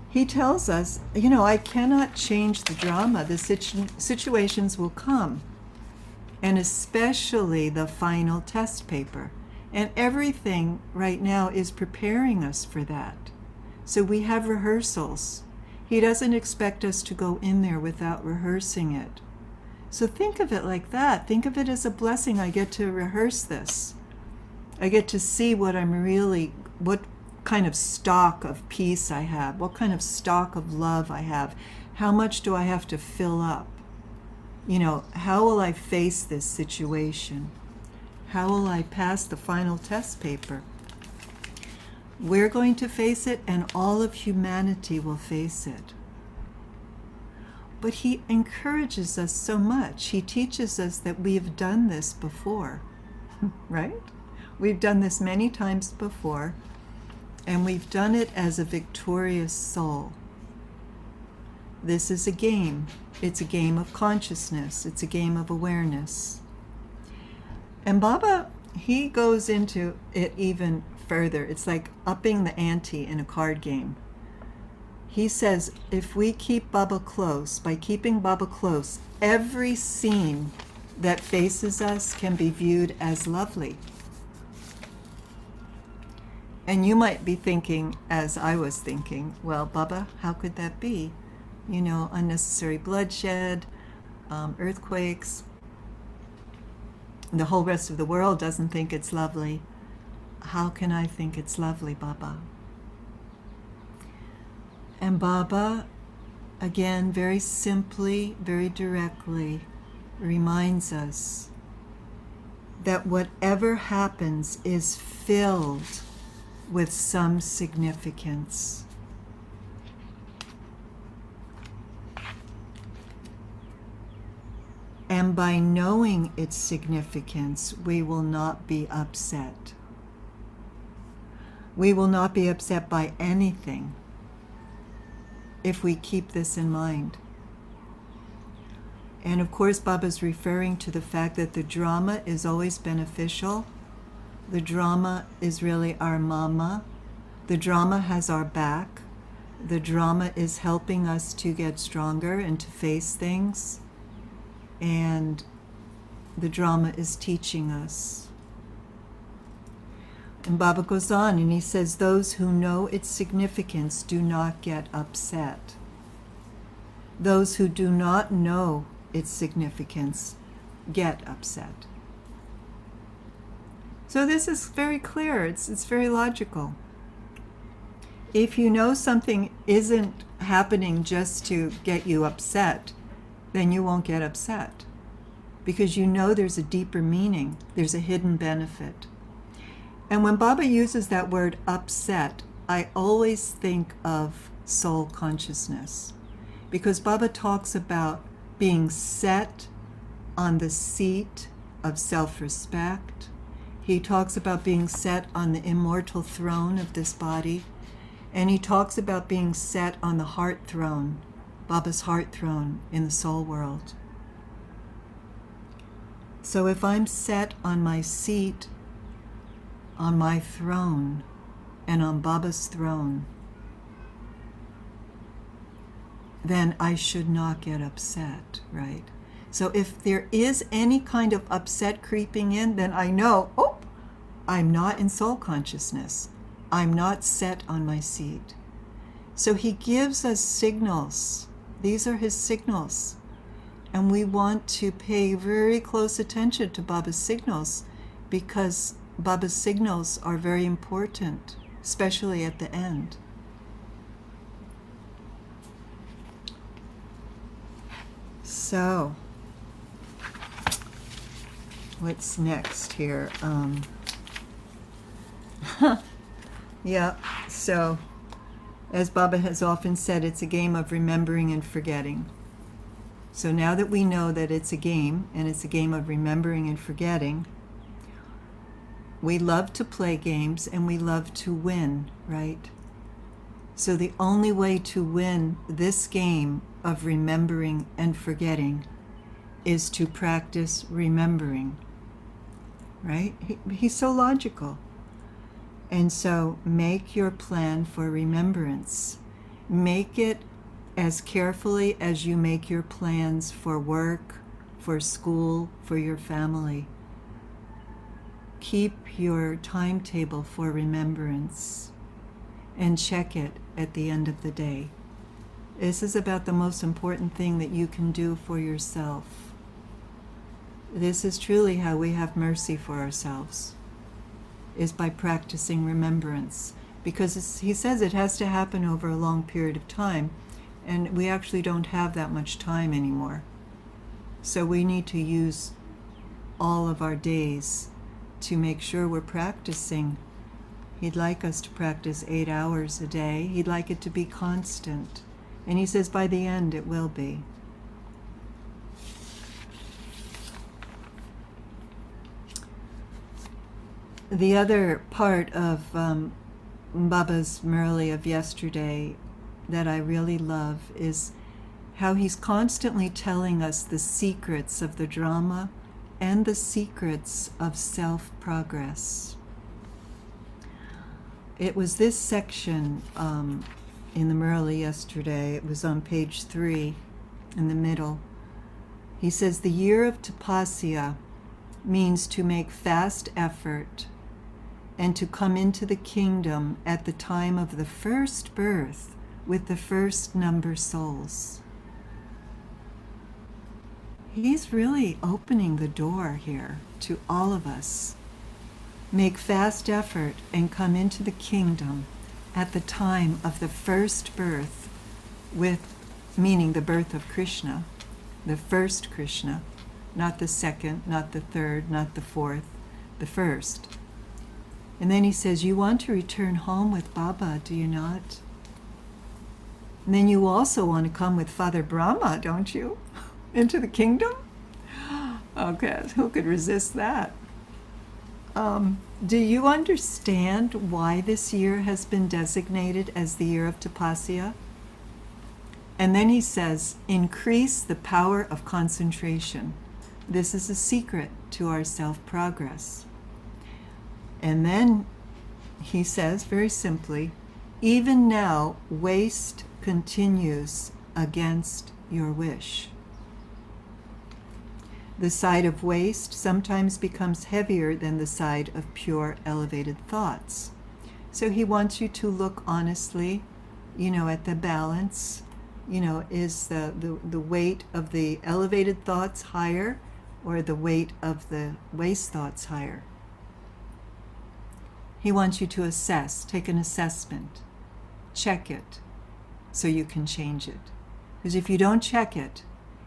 He tells us, I cannot change the drama. The situations will come, and especially the final test paper. And everything right now is preparing us for that. So we have rehearsals. He doesn't expect us to go in there without rehearsing it. So think of it like that. Think of it as a blessing. I get to rehearse this. I get to see what kind of stock of peace I have, what kind of stock of love I have, how much do I have to fill up? How will I face this situation? How will I pass the final test paper? We're going to face it, and all of humanity will face it. But he encourages us so much. He teaches us that we have done this before, right? We've done this many times before, and we've done it as a victorious soul. This is a game. It's a game of consciousness. It's a game of awareness. And Baba, he goes into it even further. It's like upping the ante in a card game. He says, if we keep Baba close, by keeping Baba close, every scene that faces us can be viewed as lovely. And you might be thinking, as I was thinking, well, Baba, how could that be? You know, unnecessary bloodshed, earthquakes. The whole rest of the world doesn't think it's lovely. How can I think it's lovely, Baba? And Baba, again, very simply, very directly, reminds us that whatever happens is filled with some significance. And by knowing its significance, we will not be upset. We will not be upset by anything if we keep this in mind. And of course, Baba's referring to the fact that the drama is always beneficial. The drama is really our mama. The drama has our back. The drama is helping us to get stronger and to face things. And the drama is teaching us. And Baba goes on and he says, those who know its significance do not get upset. Those who do not know its significance get upset. So this is very clear. It's very logical. If you know something isn't happening just to get you upset, then you won't get upset. Because you know there's a deeper meaning. There's a hidden benefit. And when Baba uses that word upset, I always think of soul consciousness. Because Baba talks about being set on the seat of self-respect. He talks about being set on the immortal throne of this body. And he talks about being set on the heart throne, Baba's heart throne in the soul world. So if I'm set on my seat, on my throne, and on Baba's throne, then I should not get upset, right? So if there is any kind of upset creeping in, then I know, oh, I'm not in soul consciousness. I'm not set on my seat. So he gives us signals. These are his signals. And we want to pay very close attention to Baba's signals because Baba's signals are very important, especially at the end. So, what's next here? Yeah, so, as Baba has often said, it's a game of remembering and forgetting. So now that we know that it's a game, and it's a game of remembering and forgetting, we love to play games and we love to win, right? So the only way to win this game of remembering and forgetting is to practice remembering, right? He's so logical. And so make your plan for remembrance. Make it as carefully as you make your plans for work, for school, for your family. Keep your timetable for remembrance and check it at the end of the day. This is about the most important thing that you can do for yourself. This is truly how we have mercy for ourselves, is by practicing remembrance. Because he says it has to happen over a long period of time, and we actually don't have that much time anymore. So we need to use all of our days to make sure we're practicing. He'd like us to practice 8 hours a day. He'd like it to be constant. And he says by the end it will be. The other part of Baba's Murli of yesterday that I really love is how he's constantly telling us the secrets of the drama and the secrets of self-progress. It was this section in the Murli yesterday. It was on page 3 in the middle. He says the year of Tapasya means to make fast effort and to come into the kingdom at the time of the first birth with the first number souls. He's really opening the door here to all of us. Make fast effort and come into the kingdom at the time of the first birth with, meaning the birth of Krishna, the first Krishna, not the second, not the third, not the fourth, the first. And then he says, you want to return home with Baba, do you not? And then you also want to come with Father Brahma, don't you? Into the kingdom? Okay, who could resist that? Do you understand why this year has been designated as the year of Tapasya? And then he says, increase the power of concentration. This is a secret to our self-progress. And then he says, very simply, even now, waste continues against your wish. The side of waste sometimes becomes heavier than the side of pure, elevated thoughts. So he wants you to look honestly, at the balance. Is the weight of the elevated thoughts higher or the weight of the waste thoughts higher? He wants you to assess, take an assessment, check it so you can change it. Because if you don't check it,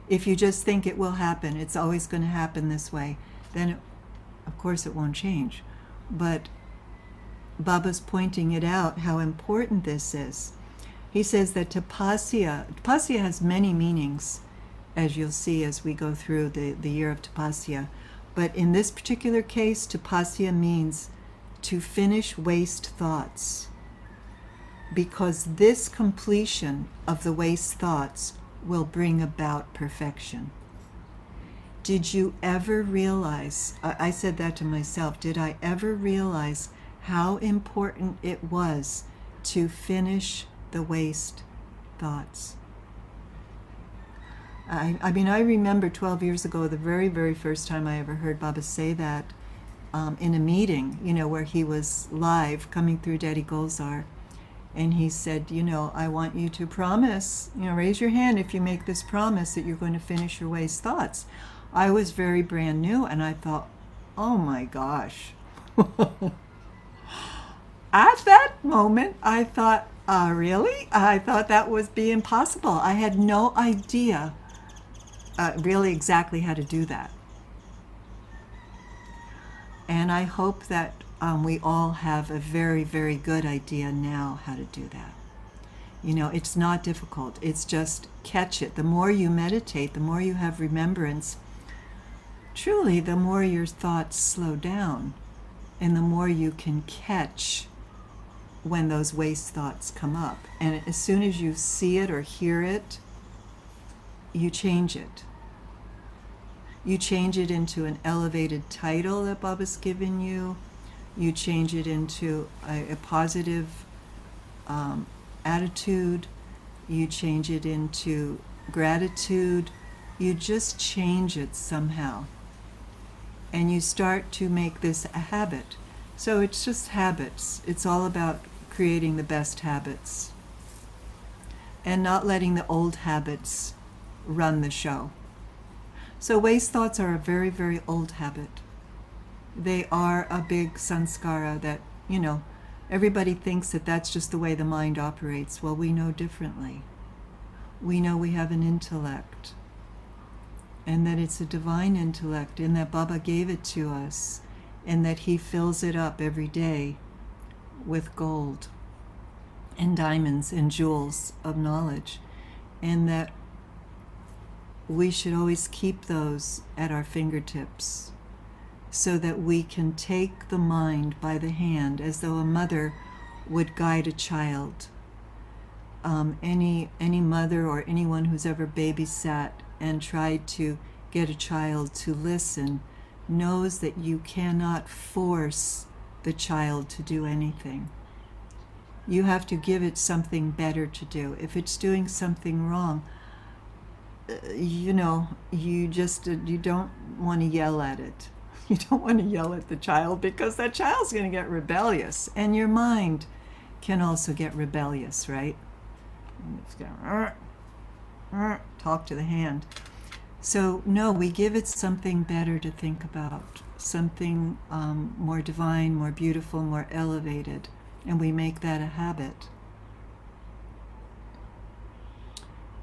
if you just think it will happen, it's always going to happen this way, then of course it won't change. But Baba's pointing it out, how important this is. He says that Tapasya has many meanings, as you'll see as we go through the year of Tapasya. But in this particular case, Tapasya means to finish waste thoughts. Because this completion of the waste thoughts will bring about perfection. Did you ever realize, I said that to myself, did I ever realize how important it was to finish the waste thoughts? I remember 12 years ago, the very, very first time I ever heard Baba say that in a meeting, where he was live coming through Daddy Gulzar. And he said, I want you to promise, raise your hand if you make this promise that you're going to finish your waste thoughts. I was very brand new and I thought, oh my gosh. At that moment, I thought, really? I thought that would be impossible. I had no idea really exactly how to do that. And I hope that we all have a very, very good idea now how to do that. It's not difficult. It's just catch it. The more you meditate, the more you have remembrance, truly, the more your thoughts slow down and the more you can catch when those waste thoughts come up. And as soon as you see it or hear it, you change it. You change it into an elevated title that Baba's given you. You change it into a positive attitude. You change it into gratitude. You just change it somehow. And you start to make this a habit. So it's just habits. It's all about creating the best habits and not letting the old habits run the show. So waste thoughts are a very, very old habit. They are a big sanskara that, everybody thinks that that's just the way the mind operates. Well, we know differently. We know we have an intellect and that it's a divine intellect and that Baba gave it to us and that he fills it up every day with gold and diamonds and jewels of knowledge, and that we should always keep those at our fingertips so that we can take the mind by the hand as though a mother would guide a child. Any mother or anyone who's ever babysat and tried to get a child to listen knows that you cannot force the child to do anything. You have to give it something better to do. If it's doing something wrong, you don't want to yell at it. You don't want to yell at the child because that child's going to get rebellious. And your mind can also get rebellious, right? It's going to talk to the hand. So, no, we give it something better to think about, something more divine, more beautiful, more elevated, and we make that a habit.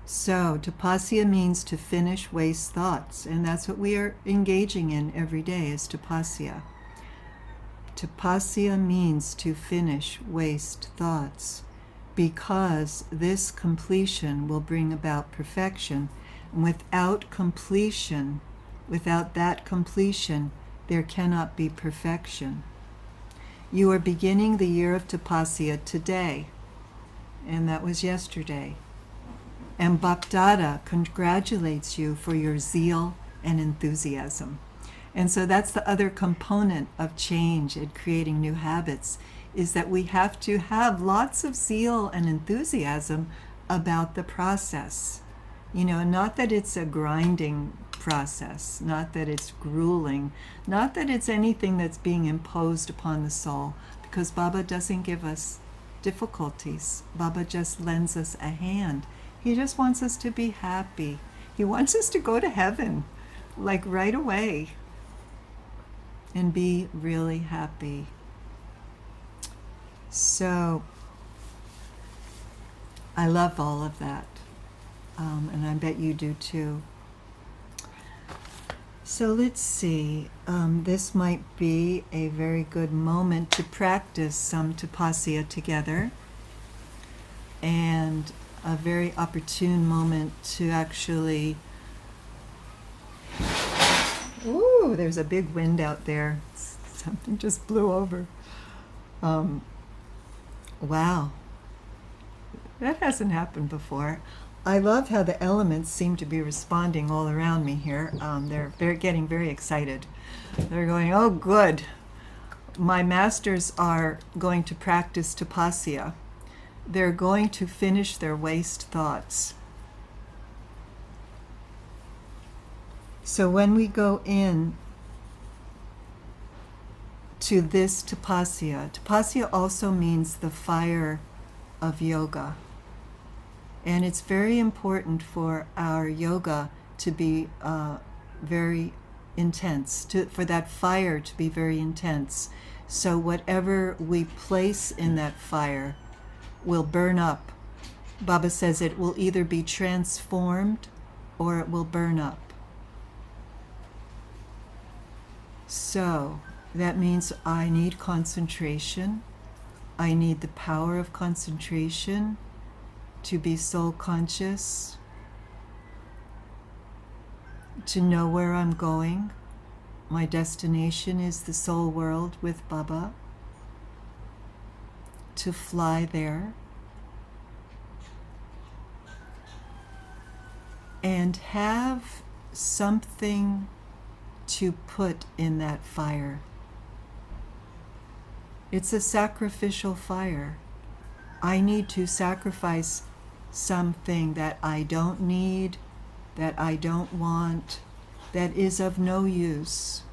So, tapasya means to finish waste thoughts, and that's what we are engaging in every day is tapasya. Tapasya means to finish waste thoughts because this completion will bring about perfection. And without completion, without that completion, there cannot be perfection. You are beginning the year of tapasya today, and that was yesterday. And Bapdada congratulates you for your zeal and enthusiasm. And so that's the other component of change and creating new habits, is that we have to have lots of zeal and enthusiasm about the process. Not that it's a grinding process, not that it's grueling, not that it's anything that's being imposed upon the soul, because Baba doesn't give us difficulties. Baba just lends us a hand. He just wants us to be happy. He wants us to go to heaven, like right away, and be really happy. So, I love all of that, and I bet you do too. So let's see, this might be a very good moment to practice some tapasya together, and a very opportune moment to actually... Ooh, there's a big wind out there. Something just blew over. Wow. That hasn't happened before. I love how the elements seem to be responding all around me here. They're getting very excited. They're going, oh, good. My masters are going to practice tapasya. They're going to finish their waste thoughts. So when we go in to this tapasya, tapasya also means the fire of yoga. And it's very important for our yoga to be very intense, for that fire to be very intense. So whatever we place in that fire will burn up. Baba says it will either be transformed or it will burn up. So that means I need concentration. I need the power of concentration to be soul conscious, to know where I'm going. My destination is the soul world with Baba. To fly there and have something to put in that fire. It's a sacrificial fire. I need to sacrifice something that I don't need, that I don't want, that is of no use.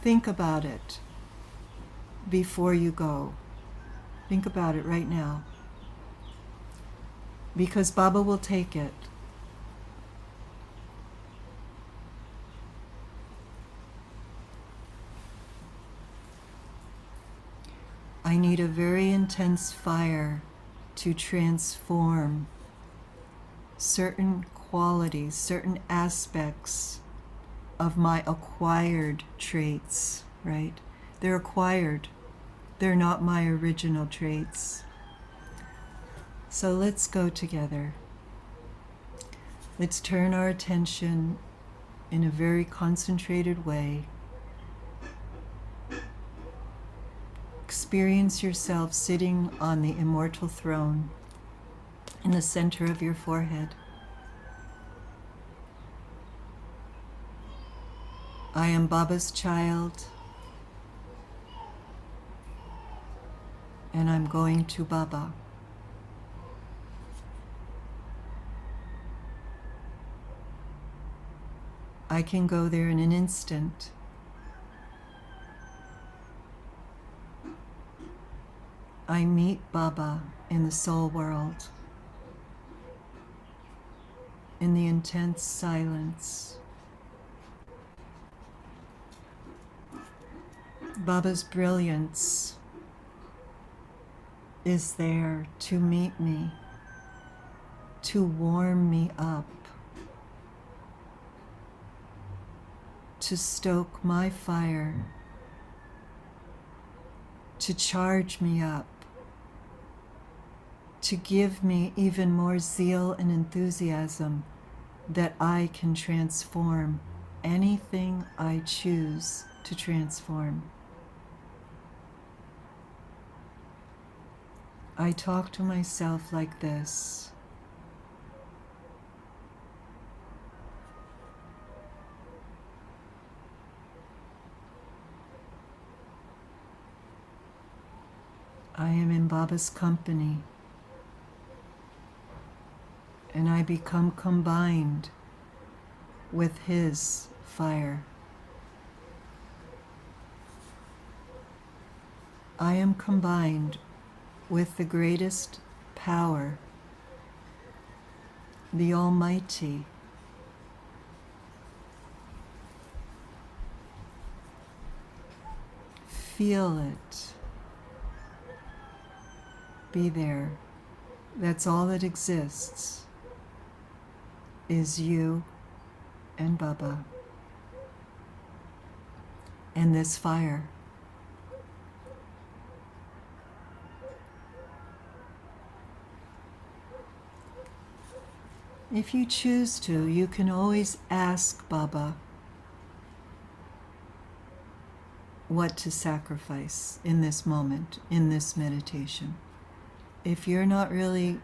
Think about it before you go. Think about it right now. Because Baba will take it. I need a very intense fire to transform certain qualities, certain aspects of my acquired traits, right? They're acquired. They're not my original traits. So let's go together. Let's turn our attention in a very concentrated way. Experience yourself sitting on the immortal throne in the center of your forehead. I am Baba's child, and I'm going to Baba. I can go there in an instant. I meet Baba in the soul world, in the intense silence. Baba's brilliance is there to meet me, to warm me up, to stoke my fire, to charge me up, to give me even more zeal and enthusiasm that I can transform anything I choose to transform. I talk to myself like this. I am in Baba's company, and I become combined with his fire. I am combined with the greatest power, the Almighty. Feel it. Be there. That's all that exists, is you and Baba and this fire. If you choose to, you can always ask Baba what to sacrifice in this moment, in this meditation. If you're not really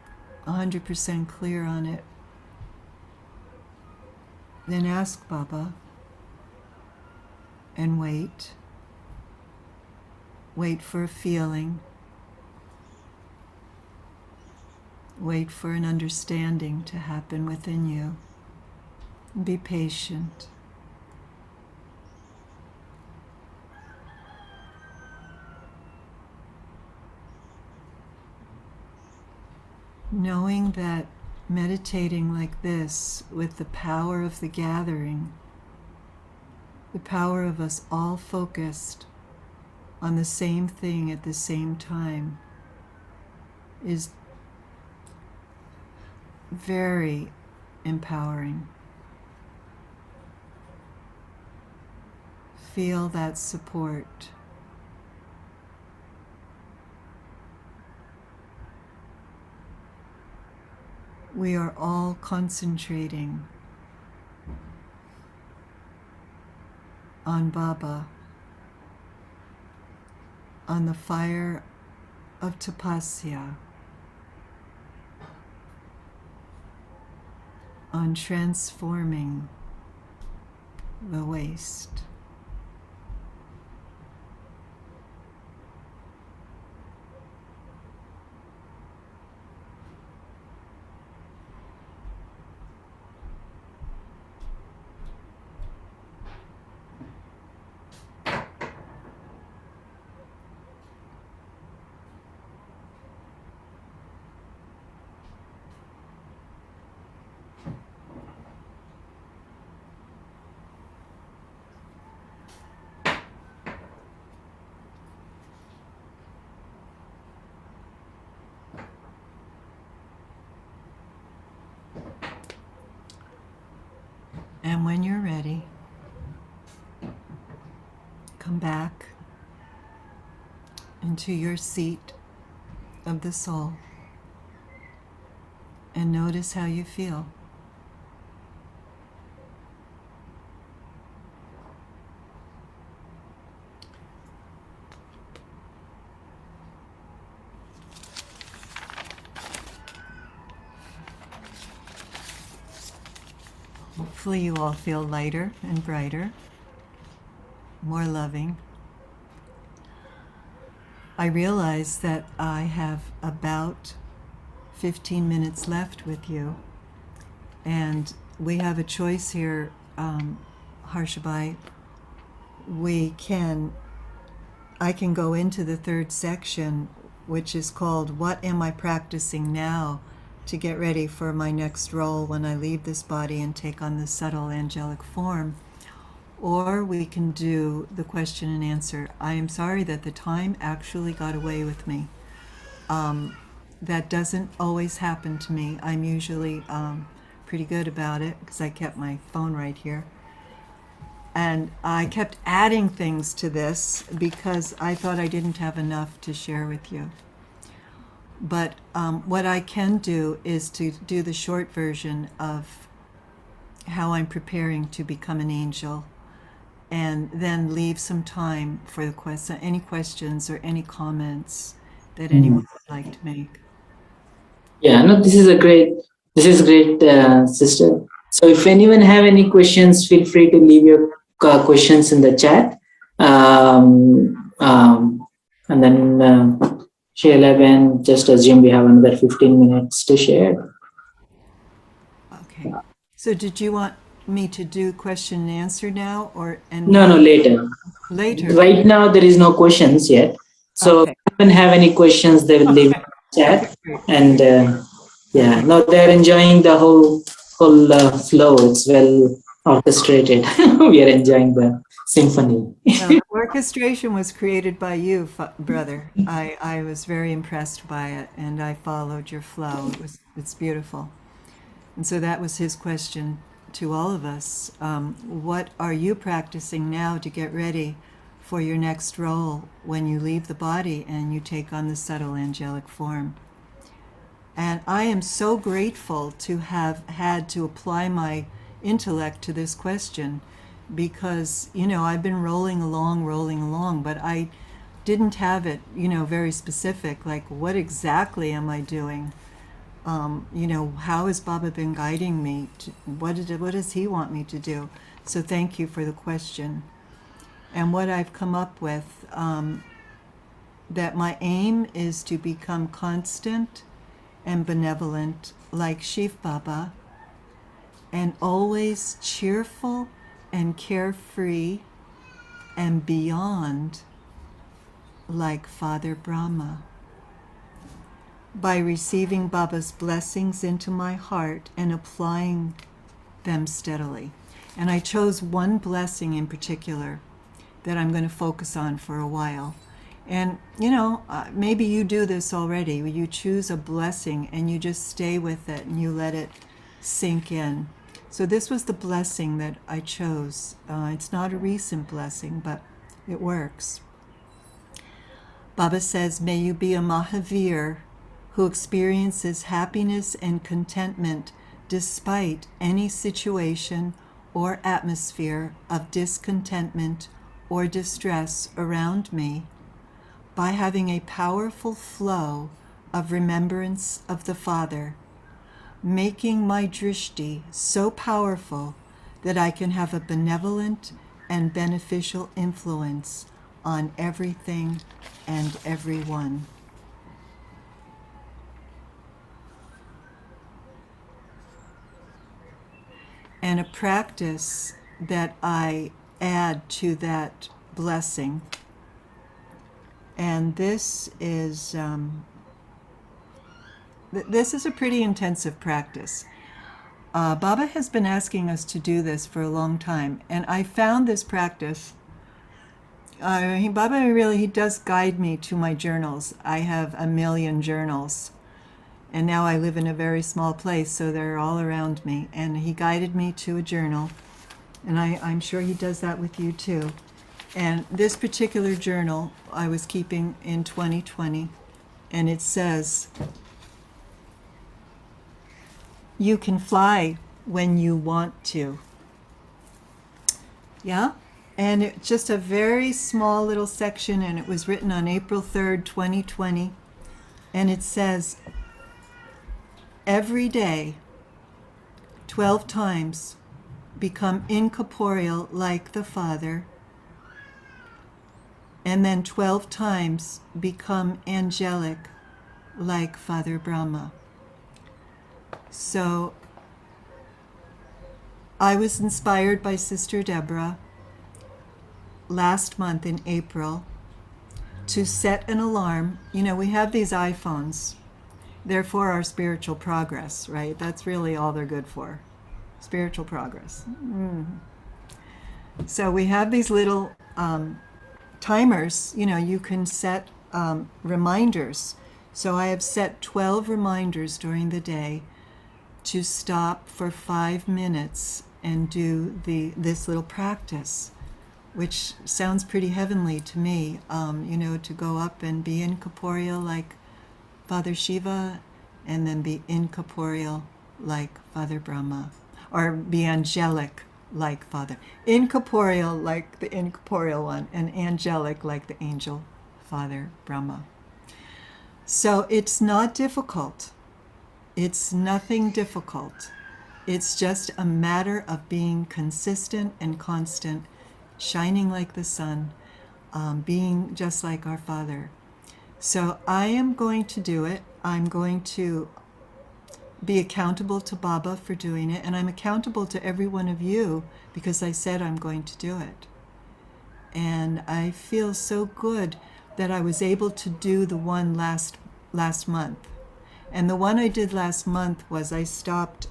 100% clear on it, then ask Baba and wait. Wait for a feeling. Wait for an understanding to happen within you. Be patient. Knowing that meditating like this, with the power of the gathering, the power of us all focused on the same thing at the same time, is very empowering. Feel that support. We are all concentrating on Baba, on the fire of tapasya, on transforming the waste. And when you're ready, come back into your seat of the soul and notice how you feel. Hopefully you all feel lighter and brighter, more loving. I realize that I have about 15 minutes left with you, and we have a choice here Harsha, I can go into the third section, which is called What Am I Practicing Now to Get Ready for My Next Role When I Leave This Body and Take on the Subtle Angelic Form. Or we can do the question and answer. I am sorry that the time actually got away with me. That doesn't always happen to me. I'm usually pretty good about it because I kept my phone right here. And I kept adding things to this because I thought I didn't have enough to share with you. But what I can do is to do the short version of how I'm preparing to become an angel, and then leave some time for the any questions or any comments that anyone would like to make. Yeah, no, this is great, sister. So if anyone have any questions, feel free to leave your questions in the chat. And then Sheila, and just assume we have another 15 minutes to share. Okay. So did you want me to do question and answer now, or No, later. Later. Right now, there is no questions yet. So Okay. if anyone have any questions, they will leave in the chat. And yeah, no, they're enjoying the whole flow. It's well orchestrated. We are enjoying the symphony. Well, the orchestration was created by you, brother. I was very impressed by it, and I followed your flow. It's beautiful. And so that was his question to all of us. What are you practicing now to get ready for your next role when you leave the body and you take on the subtle angelic form? And I am so grateful to have had to apply my intellect to this question because, I've been rolling along, but I didn't have it, very specific, like what exactly am I doing? How has Baba been guiding me? What does he want me to do? So thank you for the question. And what I've come up with, that my aim is to become constant and benevolent like Shiv Baba, and always cheerful and carefree and beyond like Father Brahma. By receiving Baba's blessings into my heart and applying them steadily. And I chose one blessing in particular that I'm going to focus on for a while. And, maybe you do this already. You choose a blessing and you just stay with it and you let it sink in. So this was the blessing that I chose. It's not a recent blessing, but it works. Baba says, may you be a Mahavir who experiences happiness and contentment despite any situation or atmosphere of discontentment or distress around me, by having a powerful flow of remembrance of the Father, making my drishti so powerful that I can have a benevolent and beneficial influence on everything and everyone. And a practice that I add to that blessing, and this is a pretty intensive practice. Baba has been asking us to do this for a long time, and I found this practice. Baba he does guide me to my journals. I have a million journals, and now I live in a very small place, so they're all around me. And he guided me to a journal, and I'm sure he does that with you too. And this particular journal I was keeping in 2020, and it says, you can fly when you want to. Yeah? And it's just a very small little section, and it was written on April 3rd, 2020. And it says, every day, 12 times, become incorporeal like the Father, and then 12 times become angelic like Father Brahma. So I was inspired by Sister Deborah last month in April to set an alarm. You know, we have these iPhones. They're for our spiritual progress, right? That's really all they're good for. Spiritual progress. So we have these little timers. You know, you can set reminders. So I have set 12 reminders during the day to stop for 5 minutes and do this little practice, which sounds pretty heavenly to me. You know, to go up and be incorporeal like Father Shiva, and then be incorporeal like Father Brahma, or be angelic like Father. Incorporeal like the incorporeal one, and angelic like the angel Father Brahma. So it's not difficult. It's nothing difficult. It's just a matter of being consistent and constant, shining like the sun, being just like our Father. So I am going to do it. I'm going to be accountable to Baba for doing it, and I'm accountable to every one of you because I said I'm going to do it. And I feel so good that I was able to do the one last month. And the one I did last month was I stopped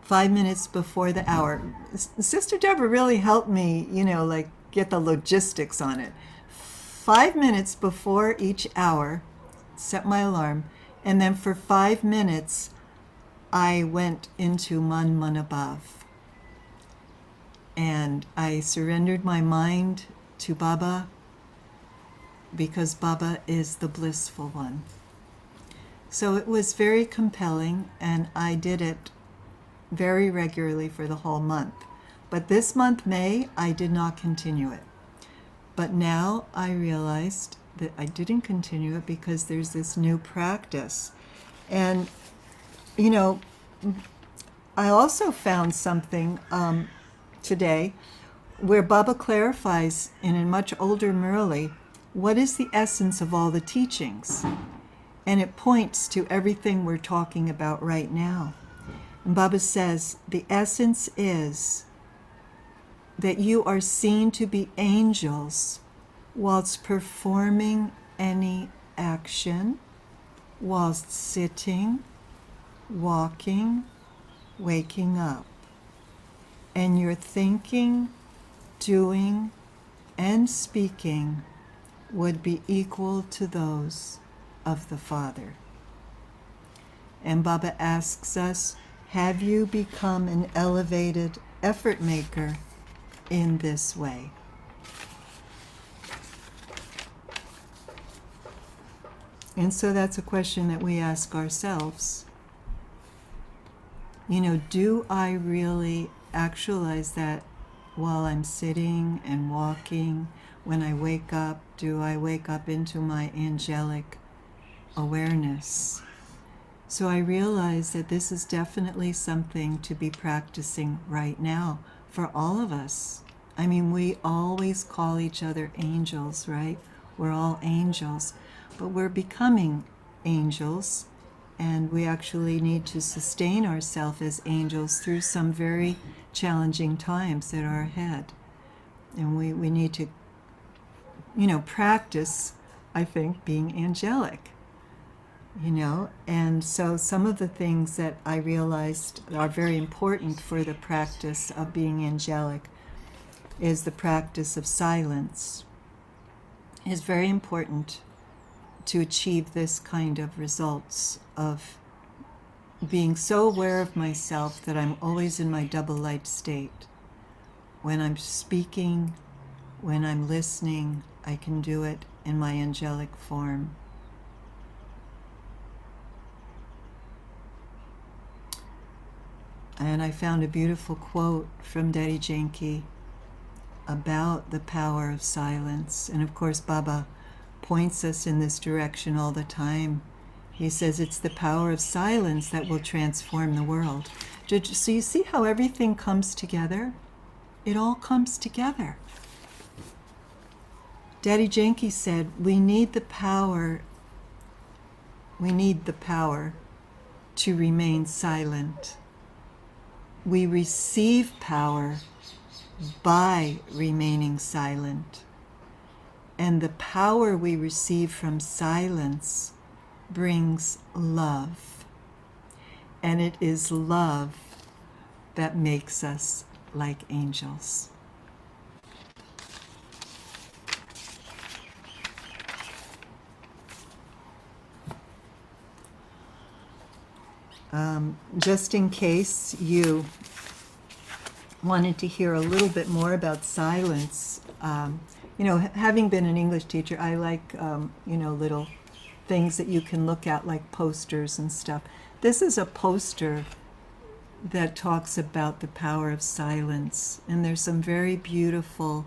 5 minutes before the hour. Sister Deborah really helped me, you know, like get the logistics on it. 5 minutes before each hour, set my alarm, and then for 5 minutes, I went into Man Manabhav. And I surrendered my mind to Baba because Baba is the blissful one. So it was very compelling, and I did it very regularly for the whole month. But this month, May, I did not continue it. But now I realized that I didn't continue it because there's this new practice. And, you know, I also found something today where Baba clarifies in a much older Murali what is the essence of all the teachings. And it points to everything we're talking about right now. And Baba says the essence is that you are seen to be angels whilst performing any action, whilst sitting, walking, waking up. And your thinking, doing, and speaking would be equal to those of the Father. And Baba asks us, have you become an elevated effort maker in this way? And so that's a question that we ask ourselves. You know, do I really actualize that while I'm sitting and walking? When I wake up, do I wake up into my angelic awareness? So I realize that this is definitely something to be practicing right now for all of us. I mean, we always call each other angels, right? We're all angels, but we're becoming angels, and we actually need to sustain ourselves as angels through some very challenging times that are ahead. And we need to, you know, practice, I think, being angelic. You know, and so some of the things that I realized are very important for the practice of being angelic is the practice of silence. It's very important to achieve this kind of results of being so aware of myself that I'm always in my double light state. When I'm speaking, when I'm listening, I can do it in my angelic form. And I found a beautiful quote from Daddy Janki about the power of silence. And of course, Baba points us in this direction all the time. He says it's the power of silence that will transform the world. So you see how everything comes together? It all comes together. Daddy Janki said, we need the power to remain silent. We receive power by remaining silent. And the power we receive from silence brings love. And it is love that makes us like angels. Just in case you wanted to hear a little bit more about silence, having been an English teacher, I like, little things that you can look at, like posters and stuff. This is a poster that talks about the power of silence, and there's some very beautiful,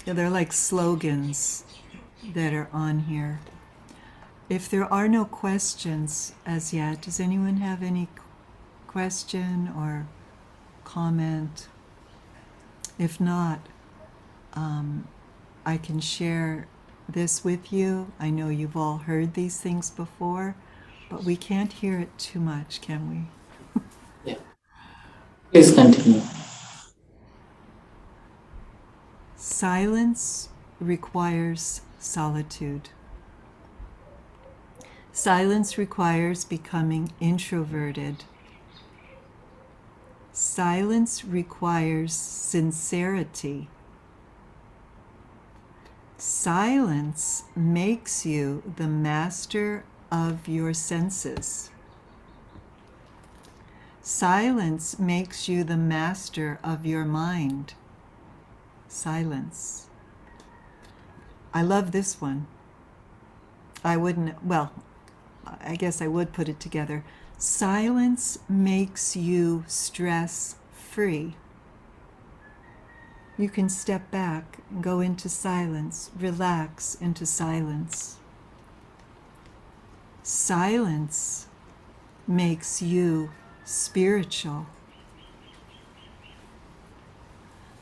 they're like slogans that are on here. If there are no questions as yet, does anyone have any question or comment? If not, I can share this with you. I know you've all heard these things before, but we can't hear it too much, can we? Yeah. Please continue. Silence requires solitude. Silence requires becoming introverted. Silence requires sincerity. Silence makes you the master of your senses. Silence makes you the master of your mind. Silence. I love this one. I guess I would put it together. Silence makes you stress-free. You can step back and go into silence, relax into silence. Silence makes you spiritual.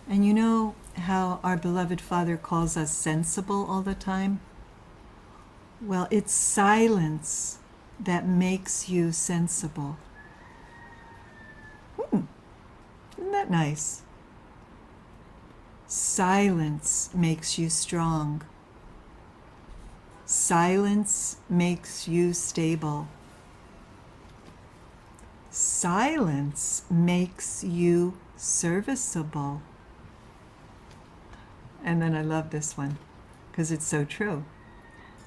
And you know how our beloved Father calls us sensible all the time? Well, it's silence that makes you sensible. Isn't that nice? Silence makes you strong. Silence makes you stable. Silence makes you serviceable. And then I love this one because it's so true.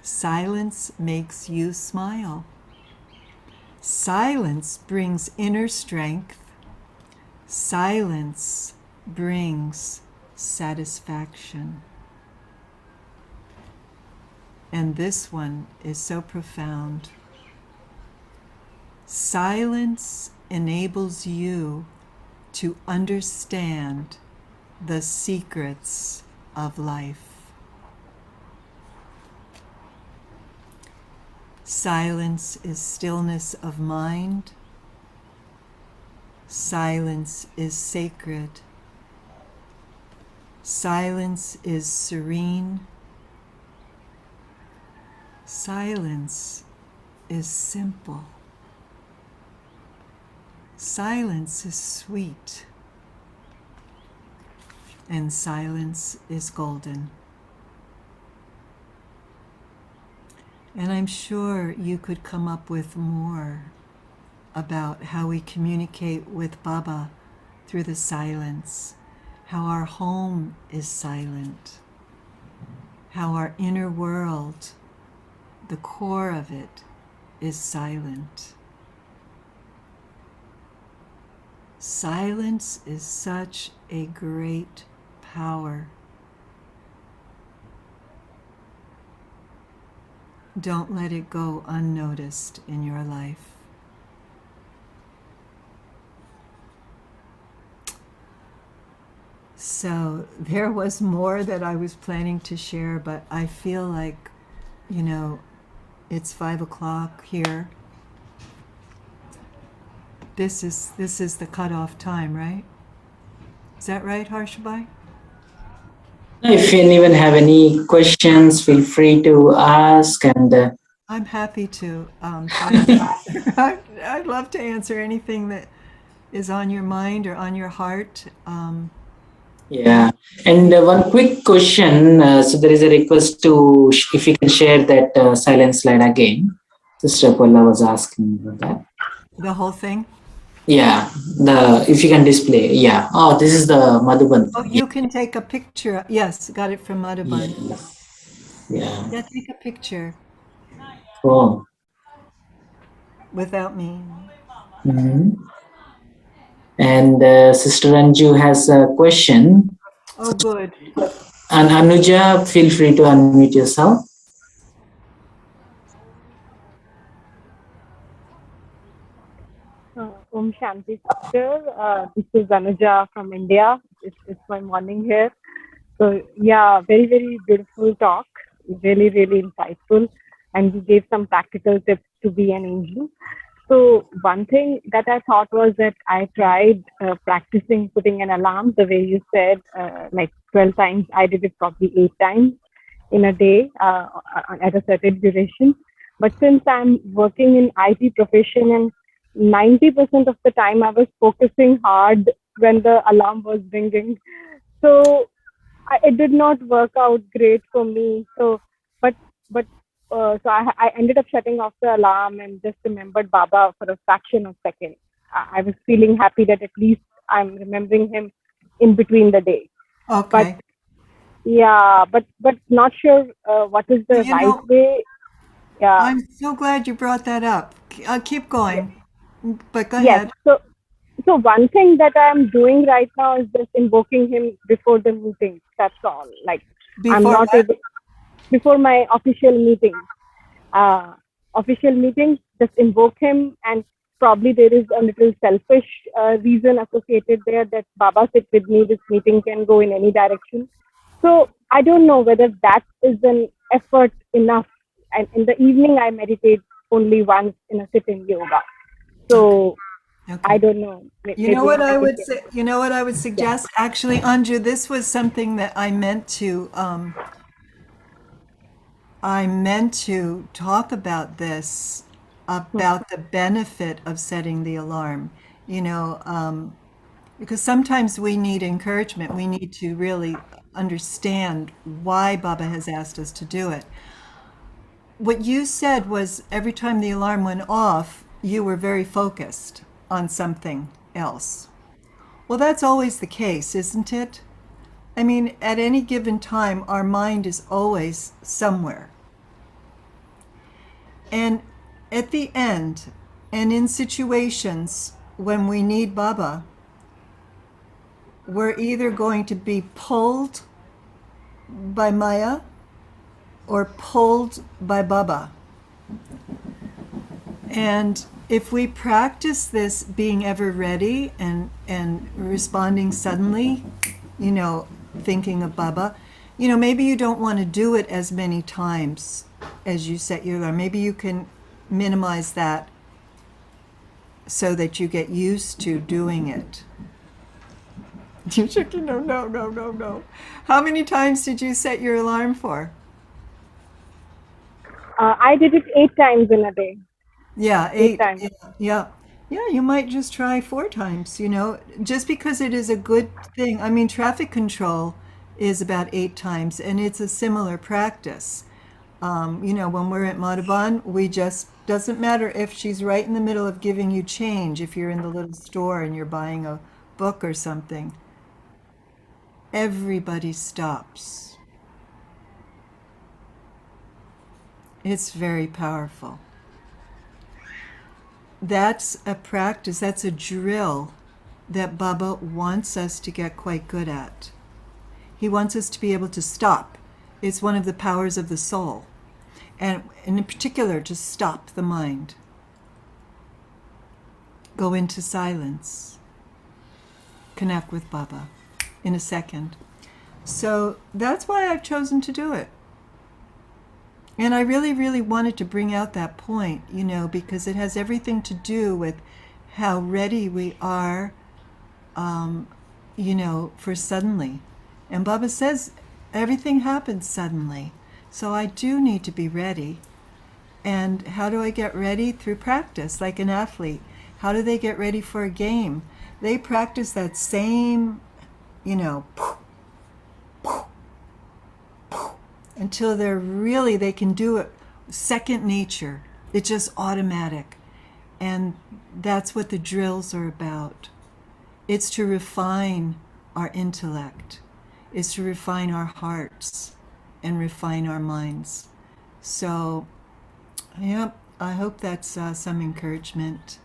Silence makes you smile. Silence brings inner strength. Silence brings satisfaction. And this one is so profound. Silence enables you to understand the secrets of life. Silence is stillness of mind. Silence is sacred. Silence is serene. Silence is simple. Silence is sweet. And silence is golden. And I'm sure you could come up with more about how we communicate with Baba through the silence, how our home is silent, how our inner world, the core of it, is silent. Silence is such a great power. Don't let it go unnoticed in your life. So there was more that I was planning to share, but I feel like, it's 5 o'clock here. This is the cutoff time, right? Is that right, Harsha? If anyone have any questions, feel free to ask. And I'm happy to try to answer. I'd love to answer anything that is on your mind or on your heart. Yeah. And one quick question. So there is a request to, if you can share that silent slide again. Sister Paula was asking about that. The whole thing. Yeah. The if you can display. Yeah. Oh, this is the Madhuban Oh, thing. Yeah. you can take a picture. Yes, got it from Madhuban. Yeah. Yeah. Yeah, take a picture Oh. without me. Mhm. And Sister Anju has a question. Oh, good. And Anuja, feel free to unmute yourself. Om Shanti Sister. This is Anuja from India. It's my morning here. So, yeah, very, very beautiful talk. Really, really insightful. And you gave some practical tips to be an angel. So, one thing that I thought was that I tried practicing putting an alarm the way you said, like 12 times. I did it probably 8 times in a day at a certain duration. But since I'm working in IT profession and 90% of the time I was focusing hard when the alarm was ringing. So it did not work out great for me. But, I ended up shutting off the alarm and just remembered Baba for a fraction of a second. I was feeling happy that at least I'm remembering him in between the day. But Okay. yeah, but not sure what is Well, the right way. Yeah. I'm so glad you brought that up. Keep going, but go Yes. ahead. So one thing that I'm doing right now is just invoking him before the meeting. That's all. Like I'm Before not what? able before my official meeting. Uh, Official meetings, just invoke him, and probably there is a little selfish reason associated there that Baba sit with me. This meeting can go in any direction. So I don't know whether that is an effort enough. And in the evening, I meditate only once in a sitting yoga. Okay. So I Okay. don't know. You know Maybe what I I can would get. say? You know what I would Yeah. suggest? Actually, Anju, this was something that I meant to talk about this, about the benefit of setting the alarm. You know, because sometimes we need encouragement. We need to really understand why Baba has asked us to do it. What you said was every time the alarm went off, you were very focused on something else. Well, that's always the case, isn't it? I mean, at any given time, our mind is always somewhere. And at the end, and in situations when we need Baba, we're either going to be pulled by Maya or pulled by Baba. And if we practice this being ever ready and responding suddenly, thinking of Baba, maybe you don't want to do it as many times as you set your alarm. Maybe you can minimize that so that you get used to doing it. You're shaking, no, no, no, no, no. How many times did you set your alarm for? I did it 8 times in a day. Yeah, Eight eight. times. Yeah, yeah. Yeah, you might just try 4 times, just because it is a good thing. I mean, traffic control is about 8 times, and it's a similar practice. When we're at Madhavan, we just, doesn't matter if she's right in the middle of giving you change, if you're in the little store and you're buying a book or something, everybody stops. It's very powerful. That's a practice, that's a drill that Baba wants us to get quite good at. He wants us to be able to stop. It's one of the powers of the soul. And in particular, to stop the mind. Go into silence. Connect with Baba in a second. So that's why I've chosen to do it. And I really, really wanted to bring out that point, because it has everything to do with how ready we are, for suddenly. And Baba says everything happens suddenly. So I do need to be ready. And how do I get ready? Through practice, like an athlete. How do they get ready for a game? They practice that same, until they can do it second nature. It's just automatic. And that's what the drills are about. It's to refine our intellect. It's to refine our hearts and refine our minds. So, yeah, I hope that's some encouragement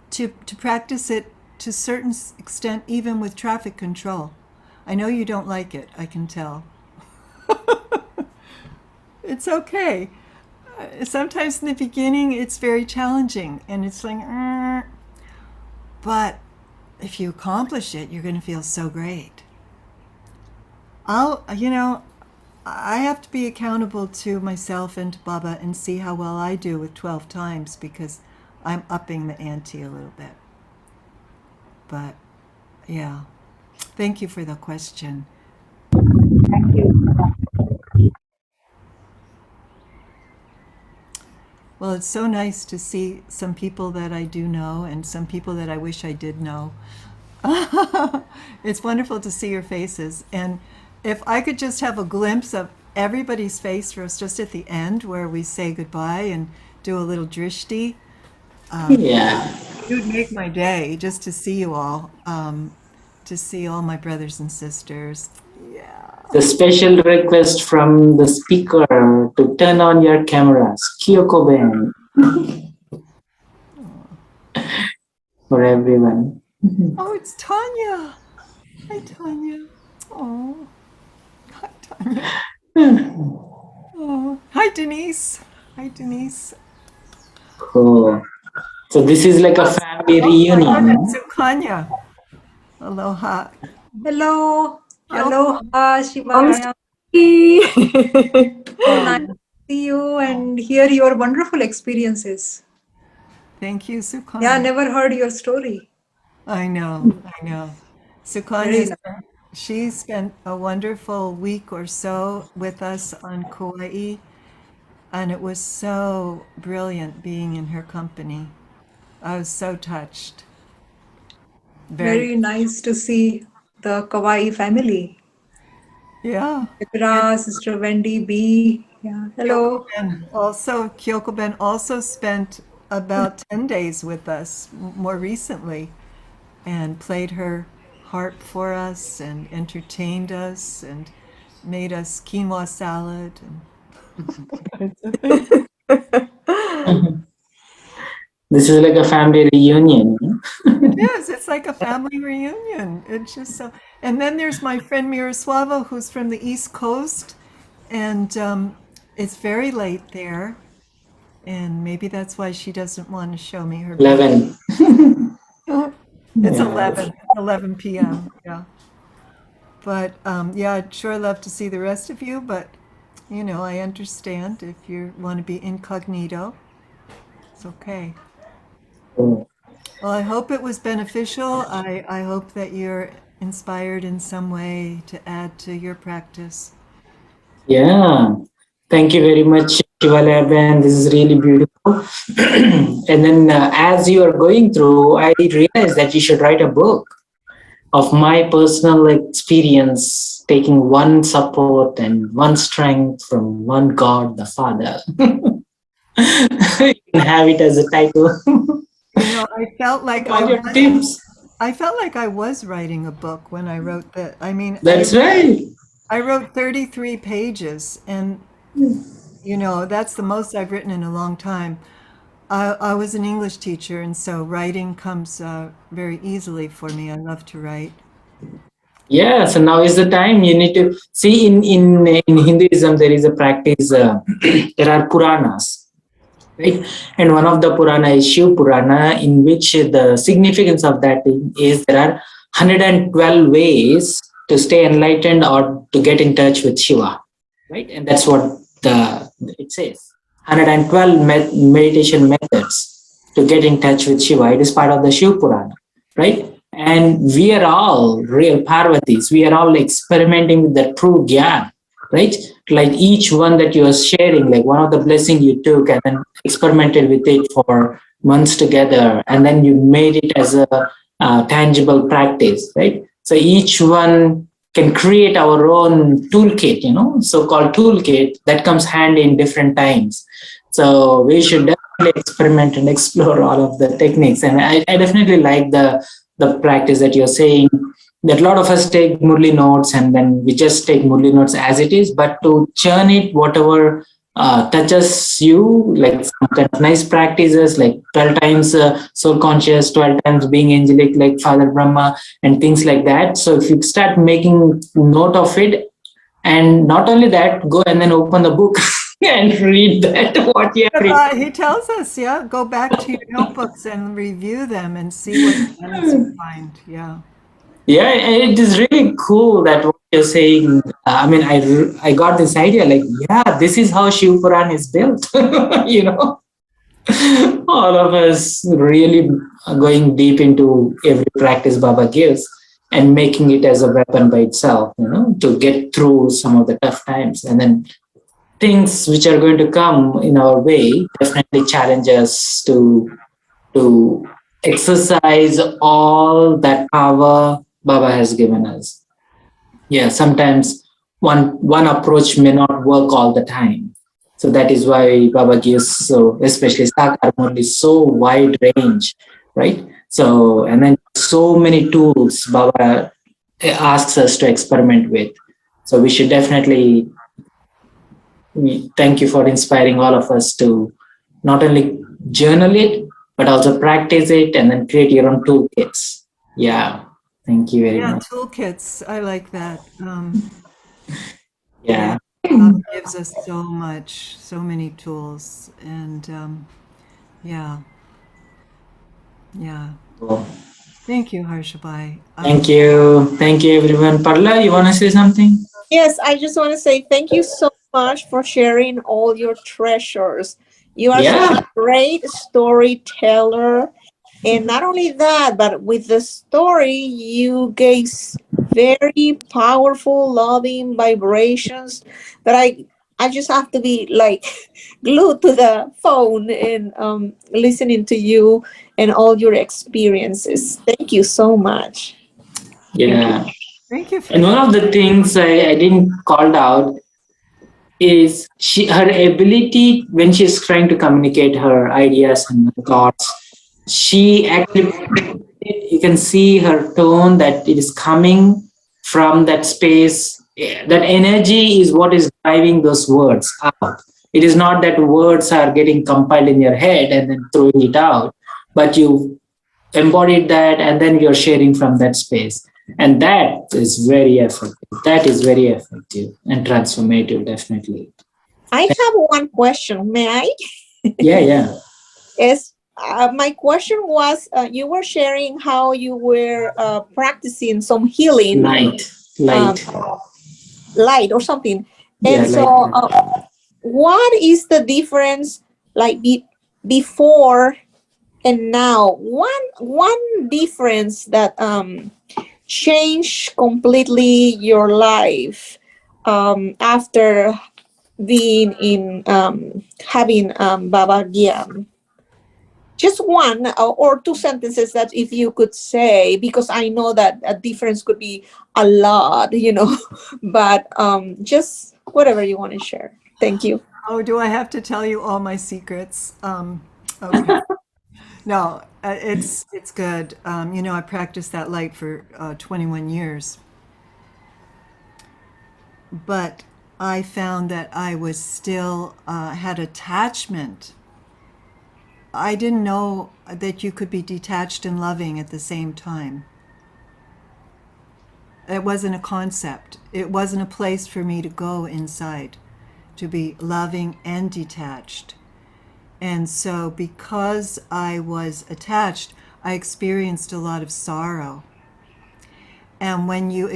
to practice it to a certain extent, even with traffic control. I know you don't like it, I can tell. It's okay. Sometimes in the beginning it's very challenging and it's like, but if you accomplish it, you're going to feel so great. I have to be accountable to myself and to Baba and see how well I do with 12 times, because I'm upping the ante a little bit. But yeah, thank you for the question. Thank you. Well, it's so nice to see some people that I do know and some people that I wish I did know. It's wonderful to see your faces. And if I could just have a glimpse of everybody's face for us just at the end where we say goodbye and do a little drishti, Yeah. it would make my day just to see you all, to see all my brothers and sisters. Yeah. The special request from the speaker to turn on your cameras. Kyoko-ben. For everyone. Oh, it's Tanya. Hi, Tanya. Oh, hi, Tanya. Oh, hi, Denise. Hi, Denise. Cool. So this is like a family reunion. Sukanya. Aloha. Hello, Aloha. aloha, Shivalaya. So nice to see you and hear your wonderful experiences. Thank you, Sukanya. Yeah, never heard your story. I know. Very Sukanya, nice. she spent a wonderful week or so with us on Kauai, and it was so brilliant being in her company. I was so touched. Very nice to see the Kauai family. Yeah. Chitra, Sister Wendy, B. Yeah, hello. Kyoko-ben also spent about 10 days with us more recently and played her harp for us and entertained us and made us quinoa salad. This is like a family reunion. It is. It's like a family reunion. It's just so. And then there's my friend Miroslava, who's from the East Coast, and it's very late there. And maybe that's why she doesn't want to show me her. 11. It's 11 p.m. Yeah. But yeah, I'd sure love to see the rest of you. But I understand if you want to be incognito. It's okay. Oh. Well, I hope it was beneficial. I hope that you're inspired in some way to add to your practice. Yeah. Thank you very much, Shivalaya Ben. This is really beautiful. And then as you are going through, I realized that you should write a book of my personal experience, taking one support and one strength from one God, the Father. You can have it as a title. I felt like I was writing a book when I wrote that. I mean, That's right. I wrote 33 pages, and that's the most I've written in a long time. I was an English teacher, and so writing comes very easily for me. I love to write. Yeah, so now is the time you need to see in Hinduism there is a practice, there are Puranas, right? And one of the Purana is Shiv Purana, in which the significance of that is there are 112 ways to stay enlightened or to get in touch with Shiva, right? And that's what it says. 112 meditation methods to get in touch with Shiva. It is part of the Shiv Purana, right? And we are all real Parvatis. We are all experimenting with the true Gyan, right? Like each one that you are sharing, like one of the blessing you took and then experimented with it for months together, and then you made it as a tangible practice, right? So each one can create our own toolkit, so-called toolkit that comes handy in different times. So we should definitely experiment and explore all of the techniques. And I definitely like the practice that you're saying, that a lot of us take Murli notes and then we just take Murli notes as it is, but to churn it, whatever touches you, like some kind of nice practices, like 12 times soul conscious, 12 times being angelic, like Father Brahma, and things like that. So if you start making note of it, and not only that, go and then open the book and read that what you have read. He tells us, yeah, go back to your notebooks and review them and see what gems you find. Yeah. Yeah, it is really cool that what you're saying. I mean, I got this idea, like, yeah, this is how Shiv Puran is built. you know, all of us really going deep into every practice Baba gives and making it as a weapon by itself, to get through some of the tough times. And then things which are going to come in our way definitely challenge us to exercise all that power Baba has given us. Yeah, sometimes one approach may not work all the time. So that is why Baba gives, so especially Sakar Murli, so wide range, right? So, and then so many tools Baba asks us to experiment with. So we should definitely, thank you for inspiring all of us to not only journal it, but also practice it and then create your own toolkits. Yeah, thank you very Yeah, much. toolkits. I like that. Yeah. God gives us so much, so many tools. And yeah, yeah. Cool. Thank you, Harshabai. Thank you. Thank you, everyone. Parla, you want to say something? Yes, I just want to say thank you so much for sharing all your treasures. You are such Yeah. a great storyteller. And not only that, but with the story, you gave very powerful, loving vibrations that I just have to be like glued to the phone and listening to you and all your experiences. Thank you so much. Yeah. Thank you for And one of the things I didn't called out is her ability when she's trying to communicate her ideas and her thoughts. She actually, you can see her tone that it is coming from that space. That energy is what is driving those words out. It is not that words are getting compiled in your head and then throwing it out, but you embodied that and then you're sharing from that space. And that is very effective. That is very effective and transformative, definitely. I have one question. May I? Yeah. Yes. My question was, you were sharing how you were practicing some healing, Light. light or something. Yeah, And so, light. what is the difference, like before and now? One difference that changed completely your life after being in having Baba Gyan. Just one or two sentences that if you could say, because I know that a difference could be a lot, but just whatever you want to share. Thank you. Oh, do I have to tell you all my secrets? Okay. No, it's good. I practiced that light for 21 years, but I found that I was still had attachment. I didn't know that you could be detached and loving at the same time. It wasn't a concept. It wasn't a place for me to go inside, to be loving and detached. And so, because I was attached, I experienced a lot of sorrow. And when you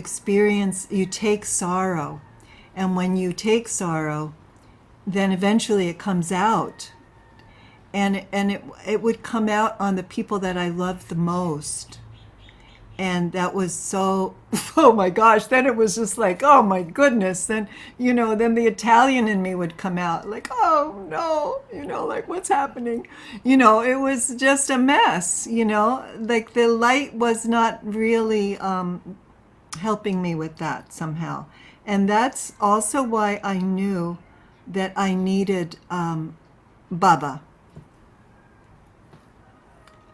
take sorrow. And when you take sorrow, then eventually it comes out. And it would come out on the people that I loved the most. And that was so, oh my gosh, then it was just like, oh my goodness. Then, then the Italian in me would come out like, oh no, like what's happening? It was just a mess, like the light was not really helping me with that somehow. And that's also why I knew that I needed Baba.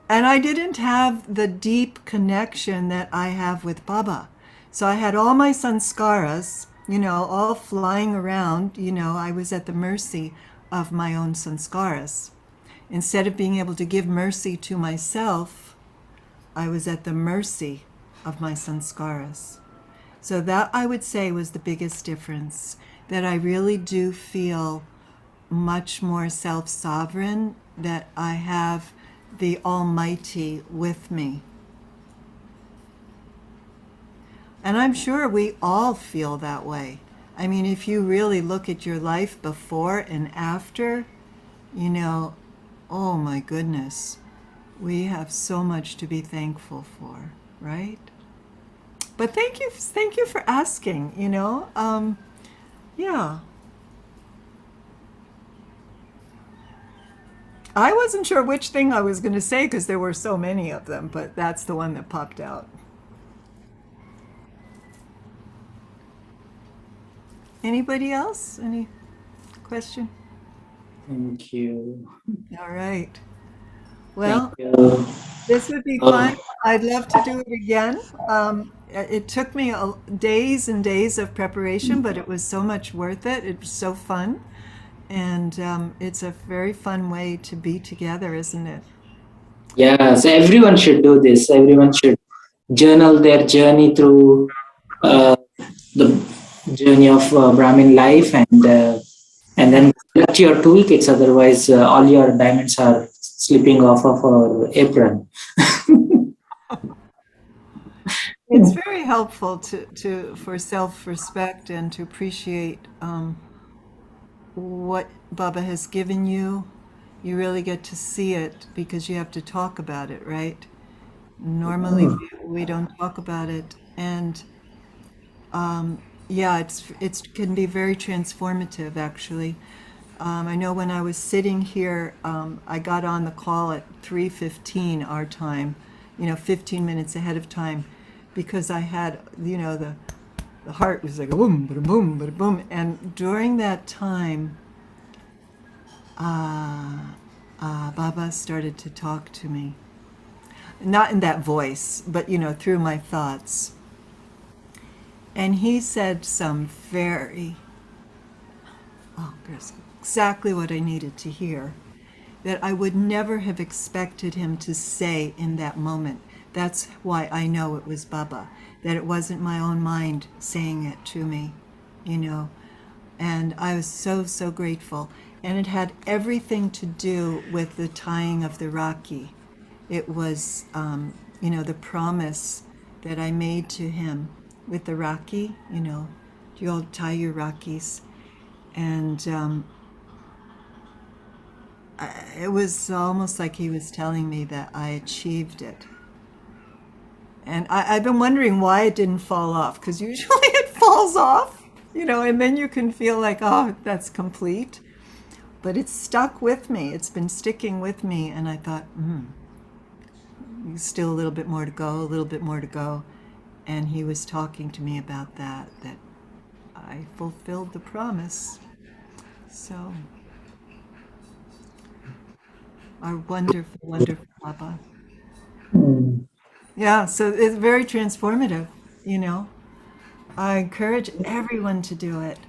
And I didn't have the deep connection that I have with Baba. So I had all my sanskaras, all flying around. I was at the mercy of my own sanskaras. Instead of being able to give mercy to myself, I was at the mercy of my sanskaras. So that I would say was the biggest difference, that I really do feel much more self-sovereign, that I have the Almighty with me. And I'm sure we all feel that way. I mean, if you really look at your life before and after, oh my goodness, we have so much to be thankful for, right? But thank you for asking, yeah. I wasn't sure which thing I was going to say because there were so many of them, but that's the one that popped out. Anybody else? Any question? Thank you. All right. Thank Well, you. this would be Oh, fun. I'd love to do it again. It took me days and days of preparation, but it was so much worth it. It was so fun. And it's a very fun way to be together, isn't it? yeah, so everyone should do this. Everyone should journal their journey through the journey of Brahmin life, and then collect your toolkits. Otherwise, all your diamonds are slipping off of our apron. It's very helpful for self-respect and to appreciate what Baba has given you. You really get to see it because you have to talk about it, right? Normally we don't talk about it, and yeah, it can be very transformative actually. I know when I was sitting here, I got on the call at 3:15 our time, 15 minutes ahead of time, because I had, the heart was like a boom, but a boom, but a boom, and during that time, Baba started to talk to me, not in that voice, but through my thoughts, and he said some very, oh, exactly what I needed to hear, that I would never have expected him to say in that moment. That's why I know it was Baba, that it wasn't my own mind saying it to me, And I was so, so grateful. And it had everything to do with the tying of the Rakhi. It was, the promise that I made to him with the Rakhi, you'll tie your Rakhis. And it was almost like he was telling me that I achieved it. And I've been wondering why it didn't fall off, because usually it falls off, and then you can feel like, oh, that's complete. But it's stuck with me. It's been sticking with me. And I thought, still a little bit more to go, a little bit more to go. And he was talking to me about that I fulfilled the promise. So, our wonderful, wonderful Baba. Yeah, so it's very transformative, I encourage everyone to do it.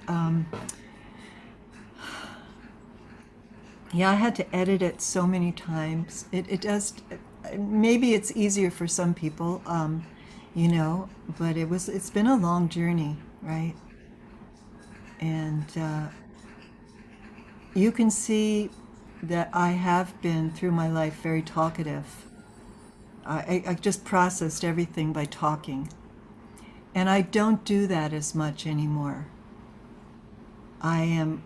Yeah, I had to edit it so many times. It does, maybe it's easier for some people, but it's been a long journey, right? And you can see that I have been through my life very talkative. I just processed everything by talking. And I don't do that as much anymore. I am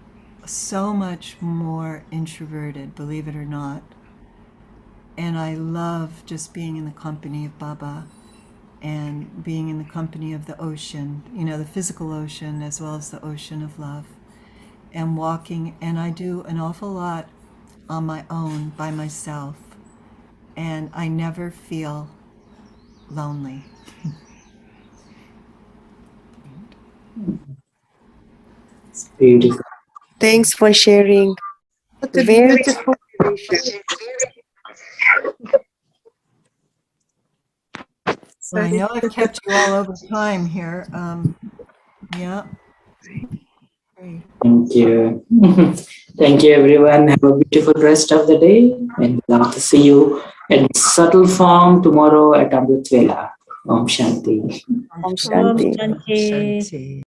so much more introverted, believe it or not. And I love just being in the company of Baba and being in the company of the ocean, you know, the physical ocean as well as the ocean of love, and walking. And I do an awful lot on my own by myself, and I never feel lonely. It's beautiful. Thanks for sharing. Such a Very beautiful. Well, I know I've kept you all over time here. Yeah. Great. Thank you. Thank you, everyone. Have a beautiful rest of the day. And love to see you in subtle form tomorrow at Amrit Vela. Om Shanti. Om Shanti. Shanti.